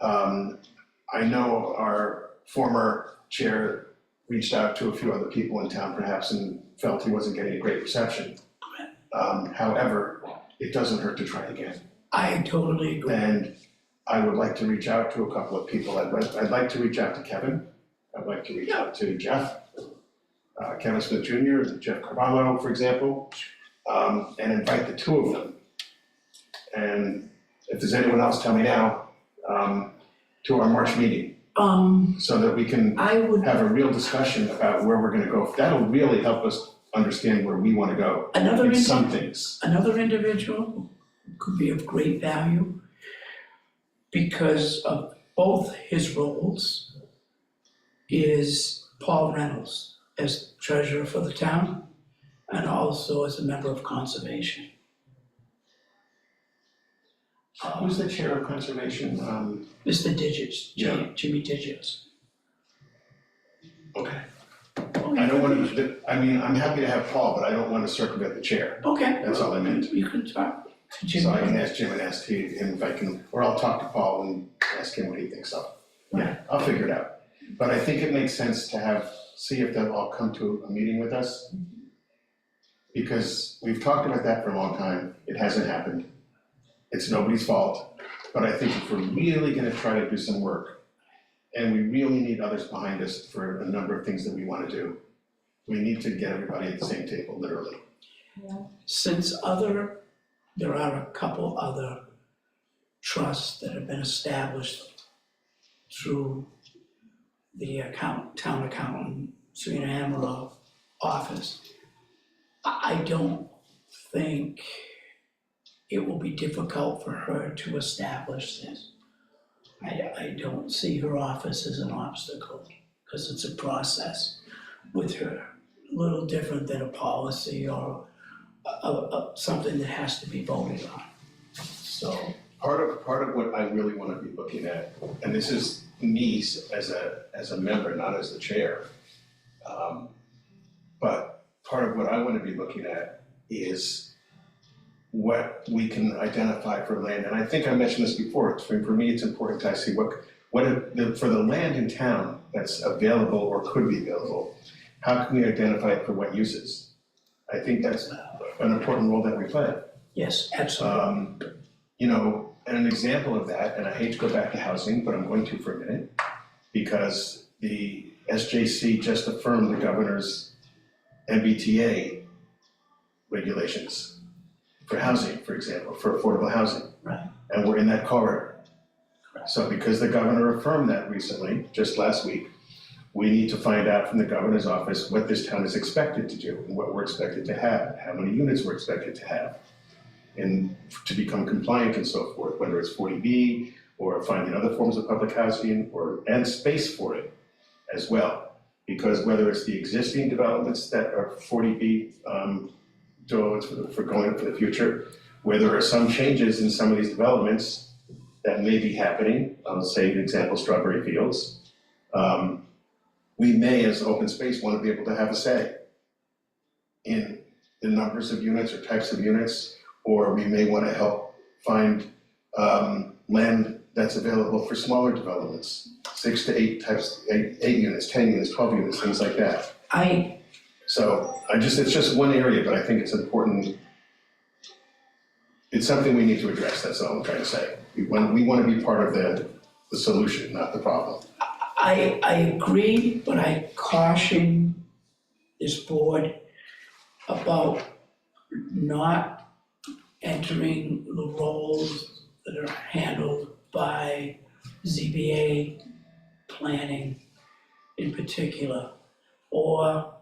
I know our former chair reached out to a few other people in town perhaps and felt he wasn't getting a great reception. However, it doesn't hurt to try again.
I totally agree.
And I would like to reach out to a couple of people. I'd like to reach out to Kevin. I'd like to reach out to Jeff, Kevin Smith Jr., and Jeff Carvalho, for example, and invite the two of them. And if there's anyone else, tell me now, to our March meeting, so that we can
I would,
have a real discussion about where we're gonna go. That'll really help us understand where we wanna go
another
in some things.
another individual could be of great value because of both his roles is Paul Reynolds as treasurer for the town and also as a member of conservation.
Who's the chair of conservation?
Mr. Digits,
Yeah.
Jimmy Digits.
Okay.
Oh,
I don't want to, I mean, I'm happy to have Paul, but I don't want to circumvent the chair.
Okay.
That's all I meant.
You can talk to Jimmy.
So I can ask Jim and ask him if I can, or I'll talk to Paul and ask him what he thinks of. Yeah, I'll figure it out. But I think it makes sense to see if they'll all come to a meeting with us. Because we've talked about that for a long time. It hasn't happened. It's nobody's fault. But I think if we're really gonna try to do some work, and we really need others behind us for a number of things that we wanna do, we need to get everybody at the same table, literally.
Since there are a couple other trusts that have been established through the town accountant, Serena Amaral office, I don't think it will be difficult for her to establish this. I don't see her office as an obstacle, because it's a process with her, a little different than a policy or something that has to be voted on. So,
Part of what I really wanna be looking at, and this is me as a member, not as the chair. But part of what I wanna be looking at is what we can identify for land, and I think I mentioned this before, for me, it's important to see for the land in town that's available or could be available, how can we identify it for what uses? I think that's an important role that we play.
yes, absolutely.
You know, and an example of that, and I hate to go back to housing, but I'm going to for a minute, because the SJC just affirmed the governor's MBTA regulations for housing, for example, for affordable housing.
Right.
And we're in that corridor.
Correct.
So because the governor affirmed that recently, just last week, we need to find out from the governor's office what this town is expected to do and what we're expected to have, how many units we're expected to have, and to become compliant and so forth, whether it's 40B or finding other forms of public housing and space for it as well. Because whether it's the existing developments that are 40B developments for going for the future, where there are some changes in some of these developments that may be happening, I'll say, for example, Strawberry Fields, we may, as open space, want to be able to have a say in the numbers of units or types of units, or we may want to help find land that's available for smaller developments, 6 to 8 types, 8 units, 10 units, 12 units, things like that. So it's just one area, but I think it's important. It's something we need to address, that's all I'm trying to say. We want to be part of the solution, not the problem.
I agree, but I caution this board about not entering the roles that are handled by ZBA planning in particular, or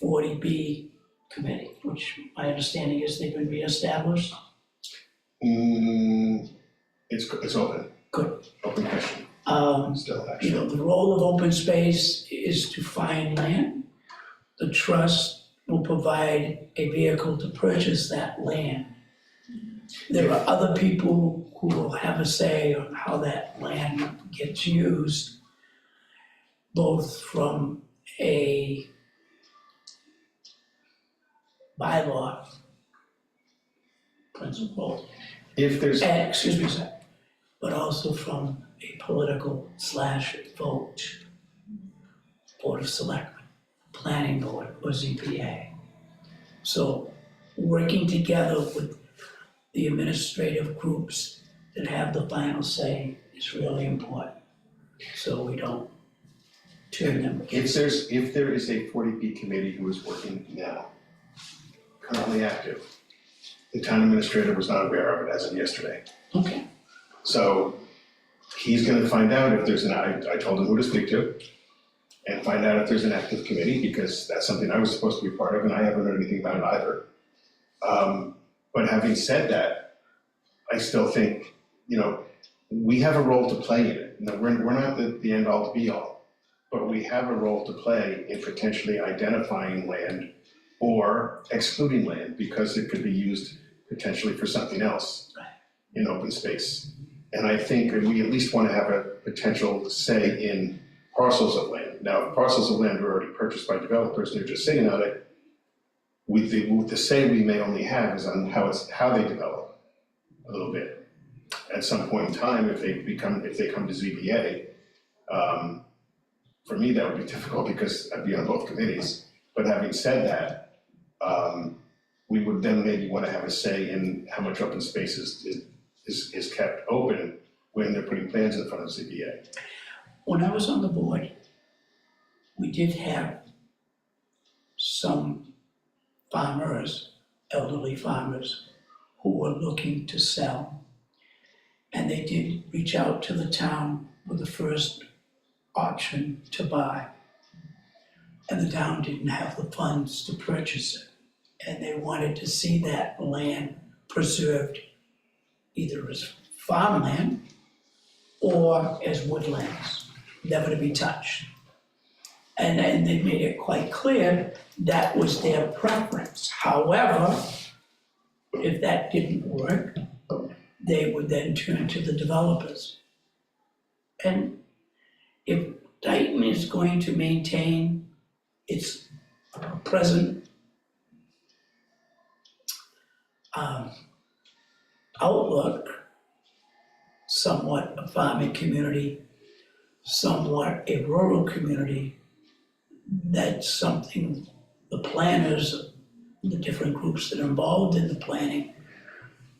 40B committee, which my understanding is they've been reestablished.
It's open.
Good.
Open question, still,
You
actually.
know, the role of open space is to find land. The trust will provide a vehicle to purchase that land. There are other people who will have a say on how that land gets used, both from a bylaw principle,
If there's,
excuse me, sir, but also from a political / vote, Board of Selectmen, Planning Board, or ZBA. So working together with the administrative groups that have the final say is really important, so we don't turn them against.
if there is a 40B committee who is working now, currently active, the town administrator was not aware of it as of yesterday.
Okay,
So he's gonna find out if there's I told him who to speak to, and find out if there's an active committee, because that's something I was supposed to be part of, and I haven't heard anything about it either. But having said that, I still think, we have a role to play in it. Now, we're not the end all to be all, but we have a role to play in potentially identifying land or excluding land, because it could be used potentially for something else in open space. And I think that we at least want to have a potential say in parcels of land. Now, if parcels of land are already purchased by developers, and they're just sitting on it, the say we may only have is on how they develop a little bit. At some point in time, if they come to ZBA, for me, that would be difficult because I'd be on both committees. But having said that, we would then maybe want to have a say in how much open space is kept open when they're putting plans in front of ZBA.
when I was on the board, we did have some farmers, elderly farmers, who were looking to sell. And they did reach out to the town with the first auction to buy. And the town didn't have the funds to purchase it. And they wanted to see that land preserved either as farmland or as woodlands, never to be touched. And they made it quite clear that was their preference. However, if that didn't work, they would then turn to the developers. And if Dayton is going to maintain its present outlook, somewhat a farming community, somewhat a rural community, that's something the planners, the different groups that are involved in the planning,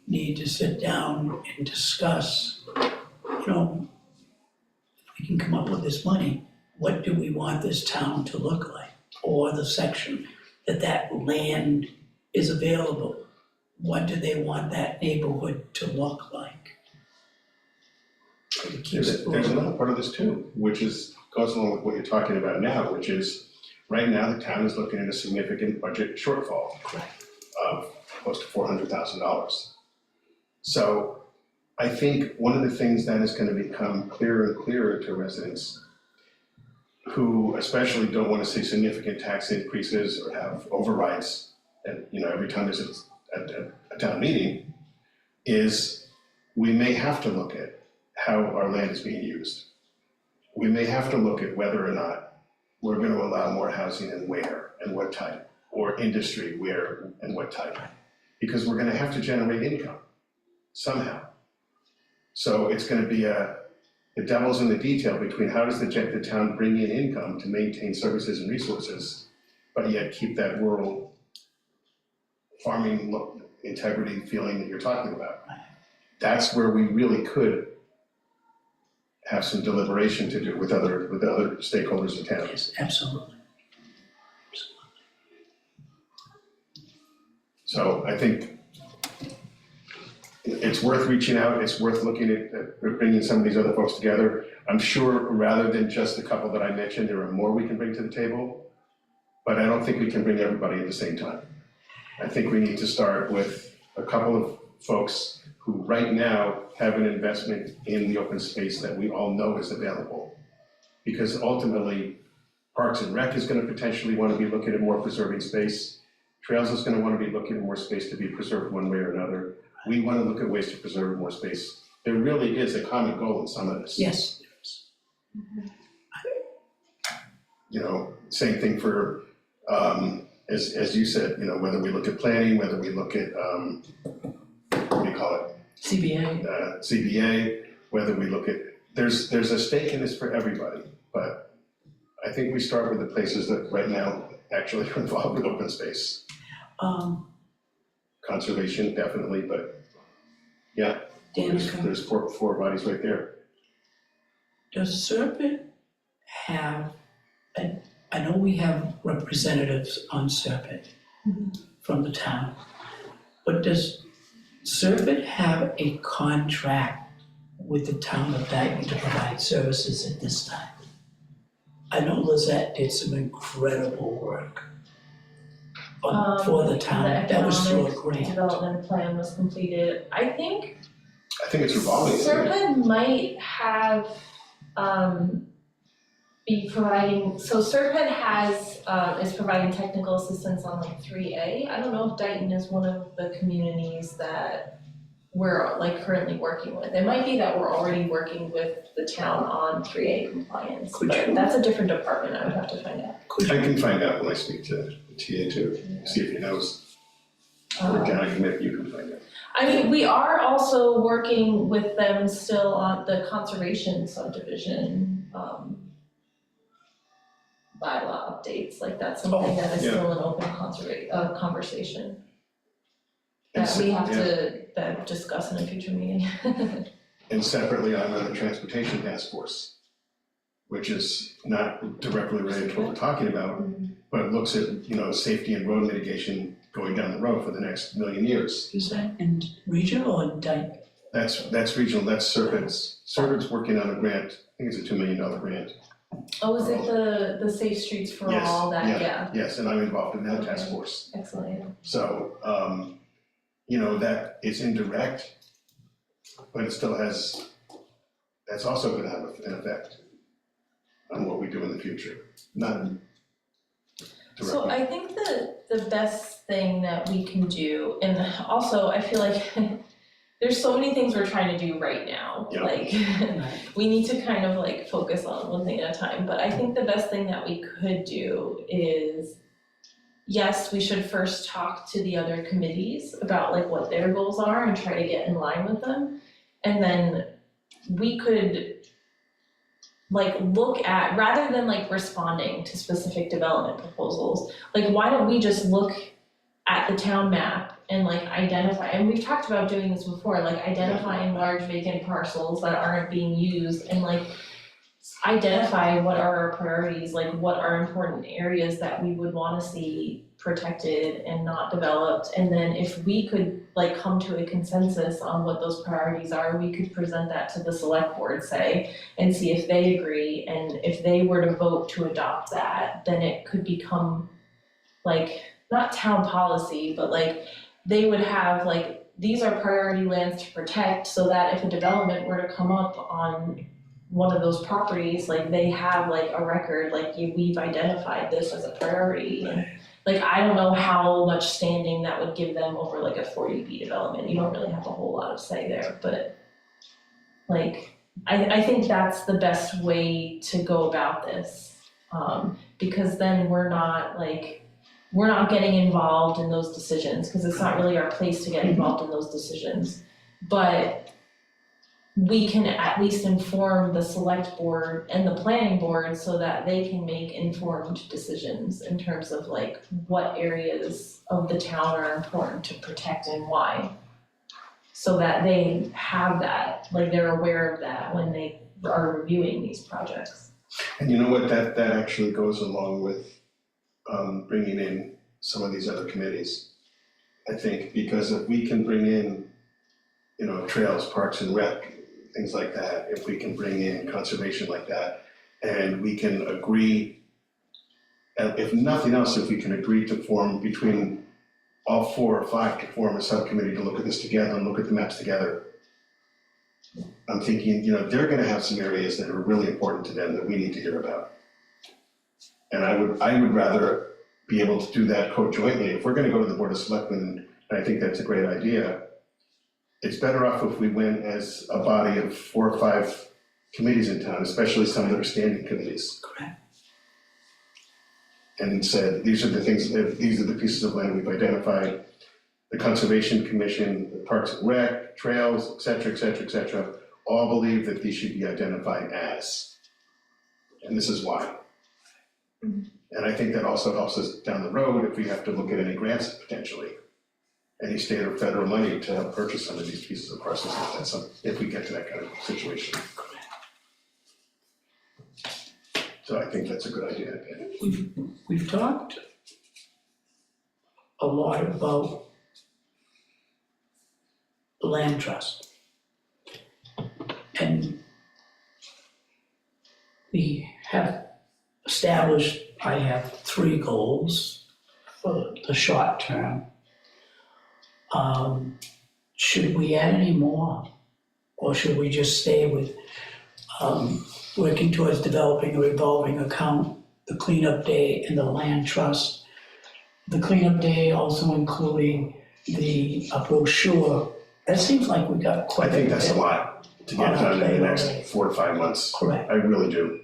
need to sit down and discuss, if we can come up with this money, what do we want this town to look like? Or the section that land is available, what do they want that neighborhood to look like?
There's another part of this too, which goes along with what you're talking about now, which is, right now, the town is looking at a significant budget shortfall of close to $400,000. So I think one of the things that is going to become clearer and clearer to residents who especially don't want to see significant tax increases or have overrides, and every time there's a town meeting, is we may have to look at how our land is being used. We may have to look at whether or not we're gonna allow more housing and where and what type, or industry where and what type. Because we're gonna have to generate income somehow. So it's gonna be the devil's in the detail between how does the town bring in income to maintain services and resources, but yet keep that rural farming integrity feeling that you're talking about. That's where we really could have some deliberation to do with other stakeholders in town.
Yes, absolutely.
So I think it's worth reaching out, it's worth looking at bringing some of these other folks together. I'm sure rather than just the couple that I mentioned, there are more we can bring to the table, but I don't think we can bring everybody at the same time. I think we need to start with a couple of folks who right now have an investment in the open space that we all know is available. Because ultimately, Parks and Rec is gonna potentially wanna be looking at more preserving space. Trails is gonna wanna be looking at more space to be preserved one way or another. We wanna look at ways to preserve more space. There really is a common goal in some of this.
Yes.
You know, same thing for, as you said, you know, whether we look at planning, whether we look at, what do you call it?
CBA.
CBA, whether we look at, there's a stake in this for everybody, but I think we start with the places that right now actually are involved with open space. Conservation, definitely, but yeah,
Danica,
there's four bodies right there.
does Serpent have, and I know we have representatives on Serpent from the town, but does Serpent have a contract with the town of Dayton to provide services at this time? I know Lizette did some incredible work for the town, that was through a
The
grant.
development plan was completed. I think
I think it's revolving. isn't it?
Serpent might have, be providing, so Serpent is providing technical assistance on like 3A. I don't know if Dayton is one of the communities that we're like currently working with. It might be that we're already working with the town on 3A compliance,
Could
but
you-
that's a different department, I would have to find out.
I can find out when I speak to TA too, see if he knows, or Johnny, maybe you can find out.
I mean, we are also working with them still on the conservation subdivision, bylaw updates, like that's something that is
yeah.
still an open conversation.
And
That we have
yeah.
to discuss in a future meeting.
And separately, I'm on the transportation task force, which is not directly related to what we're talking about, but it looks at, you know, safety and road mitigation going down the road for the next million years.
Is that in regional or in Dayton?
That's regional, that's Serpent's working on a grant, I think it's a $2 million grant.
Oh, is it the Safe Streets for
Yes,
All that, yeah,
Yes, and I'm involved in that task force.
excellent.
So, you know, that is indirect, but it still has, that's also gonna have an effect on what we do in the future, not
So
directly.
I think the best thing that we can do, and also I feel like there's so many things we're trying to do right now,
Yeah.
like we need to kind of like focus on one thing at a time, but I think the best thing that we could do is, yes, we should first talk to the other committees about like what their goals are and try to get in line with them. And then we could like look at, rather than like responding to specific development proposals, like why don't we just look at the town map and like identify, and we've talked about doing this before, like identifying large vacant parcels that aren't being used and like identify what are our priorities, like what are important areas that we would wanna see protected and not developed. And then if we could like come to a consensus on what those priorities are, we could present that to the select board, say, and see if they agree. And if they were to vote to adopt that, then it could become like, not town policy, but like they would have like, these are priority lands to protect, so that if a development were to come up on one of those properties, like they have like a record, like we've identified this as a priority. like, I don't know how much standing that would give them over like a 40B development, you don't really have a whole lot of say there, but like, I think that's the best way to go about this. Because then we're not getting involved in those decisions, because it's not really our place to get involved in those decisions. But we can at least inform the select board and the planning board so that they can make informed decisions in terms of like what areas of the town are important to protect and why. So that they have that, like they're aware of that when they are reviewing these projects.
And you know what, that actually goes along with bringing in some of these other committees. I think, because if we can bring in, you know, trails, parks and rec, things like that, if we can bring in conservation like that, and we can agree, and if nothing else, if we can agree to form between all 4 or 5 to form a subcommittee to look at this together and look at the maps together. I'm thinking, you know, they're gonna have some areas that are really important to them that we need to hear about. And I would rather be able to do that co-jointly. If we're gonna go to the Board of Selectmen, and I think that's a great idea, it's better off if we went as a body of 4 or 5 committees in town, especially some that are standing committees.
Correct.
And said, these are the things, these are the pieces of land we've identified. The Conservation Commission, the Parks and Rec, trails, et cetera, all believe that these should be identified as. And this is why. And I think that also helps us down the road if we have to look at any grants potentially. Any state or federal money to help purchase some of these pieces of parcels, if we get to that kind of situation. So I think that's a good idea.
We've talked a lot about the land trust. And we have established, I have 3 goals for the short term. Should we add any more? Or should we just stay with working towards developing a revolving account, the cleanup day and the land trust? The cleanup day also including the brochure. That seems like we got quite a bit.
I think that's a lot to get done in the next 4 to 5 months.
Correct.
I really do.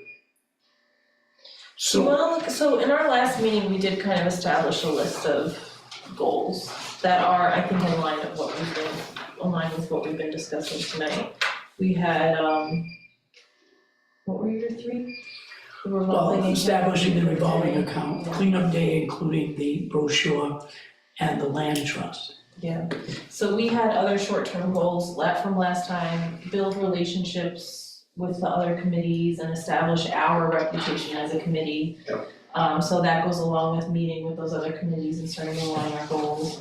So,
Well, so in our last meeting, we did kind of establish a list of goals that are, I think, in line with what we've been discussing tonight. We had, what were your 3? The revolving account.
establishing the revolving account, cleanup day including the brochure and the land trust.
Yeah, so we had other short-term goals from last time, build relationships with the other committees and establish our reputation as a committee.
Yep.
So that goes along with meeting with those other committees and starting to align our goals.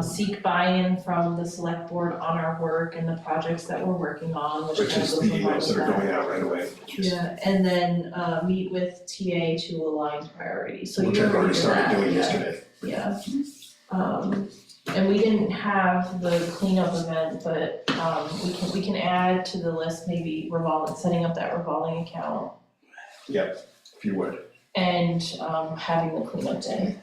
Seek buy-in from the select board on our work and the projects that we're working on, which
Which
kind of
is
goes
the
along
emails
with
that are
that.
going out right away,
Yeah, and then meet with TA to align priorities, so
which
you
I've already
did
started
that,
doing
yeah.
yesterday.
Yeah. And we didn't have the cleanup event, but we can add to the list maybe setting up that revolving account
Yep, if you would.
and having the cleanup day.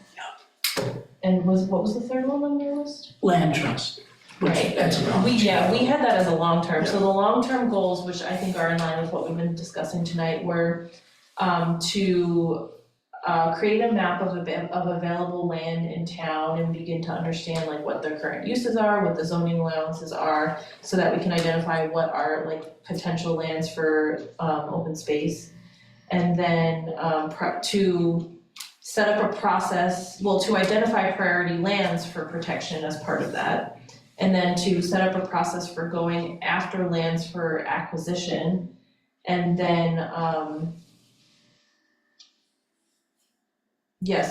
And what was the third one on your list?
Land trust, which
Right.
that's a
We had that as a long-term, so the long-term goals, which I think are in line with what we've been discussing tonight, were to create a map of available land in town and begin to understand like what their current uses are, what the zoning allowances are, so that we can identify what are like potential lands for open space. And then to set up a process, to identify priority lands for protection as part of that. And then to set up a process for going after lands for acquisition. And then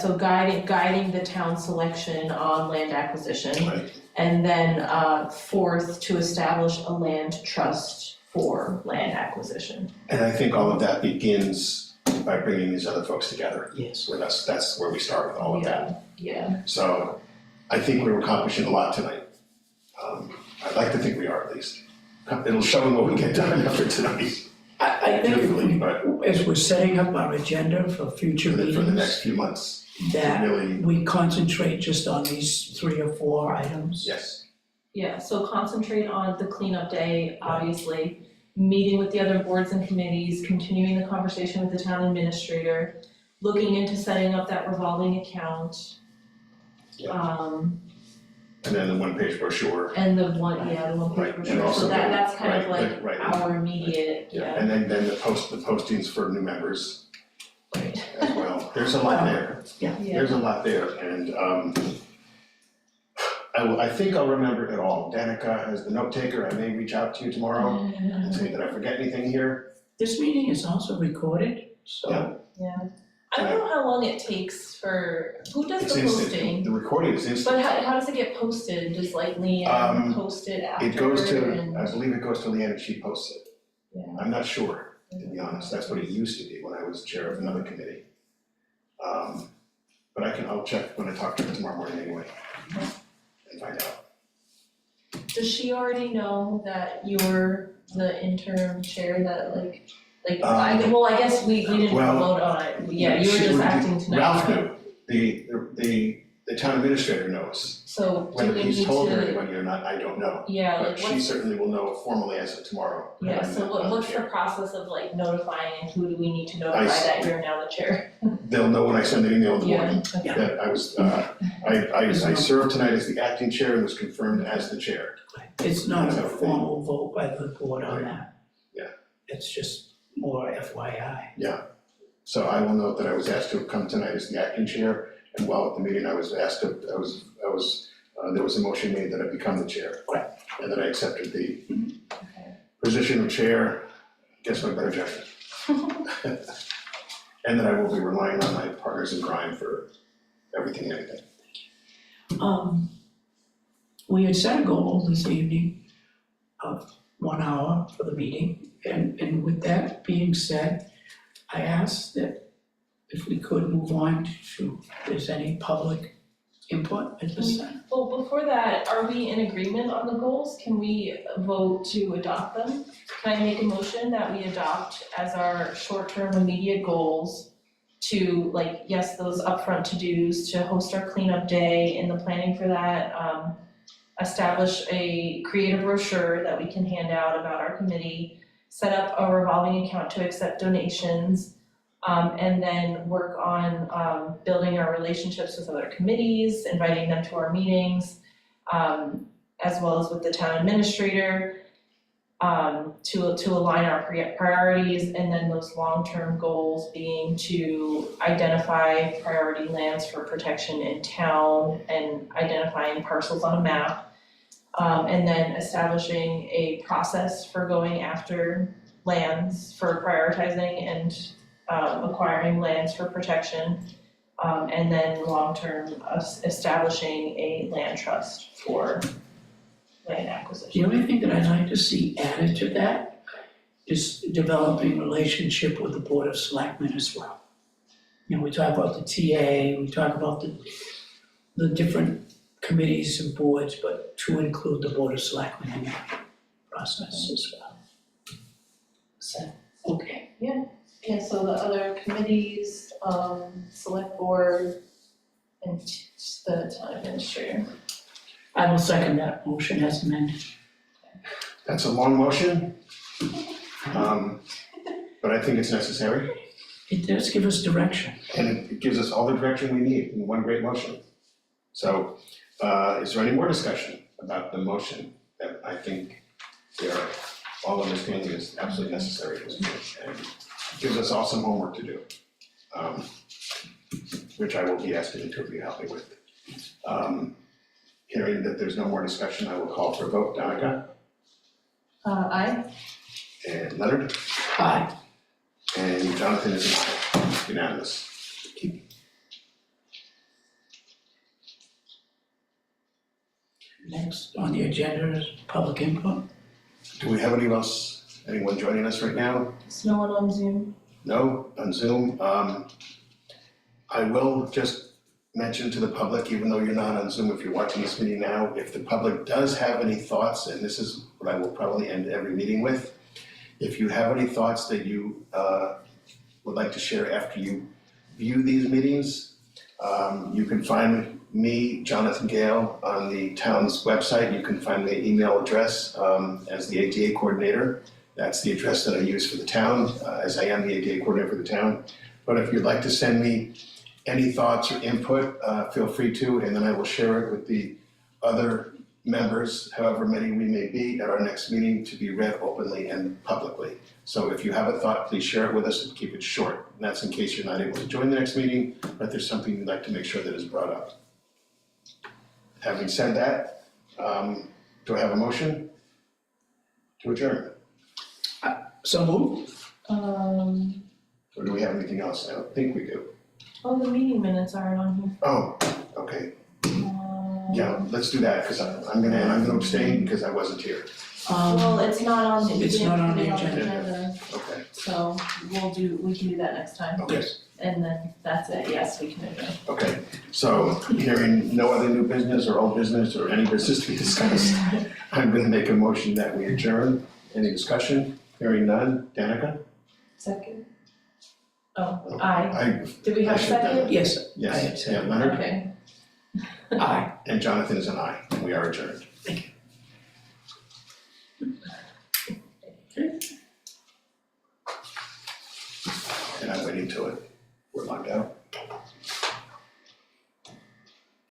so guiding the town selection on land acquisition.
Right.
And then 4th, to establish a land trust for land acquisition.
And I think all of that begins by bringing these other folks together
Yes.
with us. That's where we start with all of that.
Yeah,
So I think we're accomplishing a lot tonight. I'd like to think we are at least. It'll show what we get done after tonight.
I think if
truthfully,
we,
but
as we're setting up our agenda for future
for the
meetings,
next few months,
that
really,
we concentrate just on these 3 or 4 items.
yes.
Yeah, so concentrate on the cleanup day, obviously, meeting with the other boards and committees, continuing the conversation with the town administrator, looking into setting up that revolving account.
Yeah. And then the one-page brochure.
And the one page
Right, and
brochure,
also
so
the-
that's kind of
right,
like
right,
our immediate,
Yeah, and then the postings for new members
right,
as well. There's a lot there.
yeah.
There's a lot there, and I think I'll remember it all. Danica is the note taker. I may reach out to you tomorrow and say, did I forget anything here?
This meeting is also recorded, so.
Yeah.
Yeah, I don't know how long it takes for, who does
It's
the
instant.
posting?
The recording is instant.
But how does it get posted? Does like Leanne post it after
It goes to,
and-
I believe it goes to Leanne and she posts it.
Yeah.
I'm not sure, to be honest. That's what it used to be when I was chair of another committee. But I'll check when I talk to her tomorrow morning anyway and find out.
Does she already know that you're the interim chair that I guess we didn't
well,
vote on it, yeah, you were
She-
just acting tonight.
Ralph knew, the town administrator knows.
So do
Whether
we
he's
need
told her
to,
anybody or not, I don't know.
yeah,
But
like
she certainly will know formally as of tomorrow.
yeah,
I'm
so
the
what's the
chair.
process of like notifying and who do we need to notify
see.
that you're now the chair?
They'll know when I send an email in the morning
Okay.
that I was, I served tonight as the acting chair and was confirmed as the chair.
It's not a formal vote by the board on
Right.
that.
Yeah.
It's just more FYI.
So I will note that I was asked to come tonight as the acting chair, and while at the meeting, I was asked to, there was a motion made that I become the chair.
Right.
And that I accepted the
Okay.
position of chair, guess my better judgment. And that I will be relying on my partners in crime for everything and anything.
We had set a goal this evening of 1 hour for the meeting, and with that being said, I asked that if we could move on to, if there's any public input at this time.
Well, before that, are we in agreement on the goals? Can we vote to adopt them? Can I make a motion that we adopt as our short-term immediate goals to like, yes, those upfront to-dos, to host our cleanup day and the planning for that, create a brochure that we can hand out about our committee, set up a revolving account to accept donations, and then work on building our relationships with other committees, inviting them to our meetings, as well as with the town administrator, to align our priorities, and then those long-term goals being to identify priority lands for protection in town and identifying parcels on a map. And then establishing a process for going after lands, for prioritizing and acquiring lands for protection. And then long-term, establishing a land trust for land
The
acquisition.
only thing that I'd like to see added to that is developing relationship with the Board of Selectmen as well. You know, we talk about the TA, we talk about the different committees and boards, but to include the Board of Selectmen in that process as well. So, okay,
Yeah, so the other committees, select board, and the town administrator.
I will second that motion as amended.
That's a long motion. But I think it's necessary,
It does give us direction.
and it gives us all the direction we need in one great motion. So, is there any more discussion about the motion that I think we are all understanding is absolutely necessary at this point, and gives us all some homework to do, which I will be asking you to help me with. Hearing that there's no more discussion, I will call for a vote. Danica
Aye.
and Leonard,
Aye.
and Jonathan is an aye, unanimous.
Next on the agenda is public input.
Do we have anyone joining us right now?
Is no one on Zoom?
No, on Zoom. I will just mention to the public, even though you're not on Zoom, if you're watching this meeting now, if the public does have any thoughts, and this is what I will probably end every meeting with, If you have any thoughts that you would like to share after you view these meetings, you can find me, Jonathan Gale, on the town's website. You can find my email address as the ADA coordinator. That's the address that I use for the town, as I am the ADA coordinator for the town. But if you'd like to send me any thoughts or input, feel free to, and then I will share it with the other members, however many we may be, at our next meeting to be read openly and publicly. So if you have a thought, please share it with us and keep it short. And that's in case you're not able to join the next meeting, but there's something you'd like to make sure that is brought up. Having said that, do I have a motion to adjourn?
So moved.
Or do we have anything else? I don't think we do.
Oh, the meeting minutes aren't on here.
Oh, okay. Yeah, let's do that, because I'm gonna abstain because I wasn't here.
Well, it's not on, you
It's
didn't
not on
put
the
it on the
agenda.
agenda,
Okay,
so we can do that next time.
okay,
And then that's it, yes, we can adjourn.
okay. So hearing no other new business or old business or any business to be discussed, I'm gonna make a motion that we adjourn. Any discussion? Hearing none. Danica?
Second? Oh, aye.
I,
Did we have
I
a
should have done
second?
Yes, I had
yes,
said.
yeah, Leonard?
Okay.
Aye.
And Jonathan is an aye, and we are adjourned. And I'm waiting till we're logged out.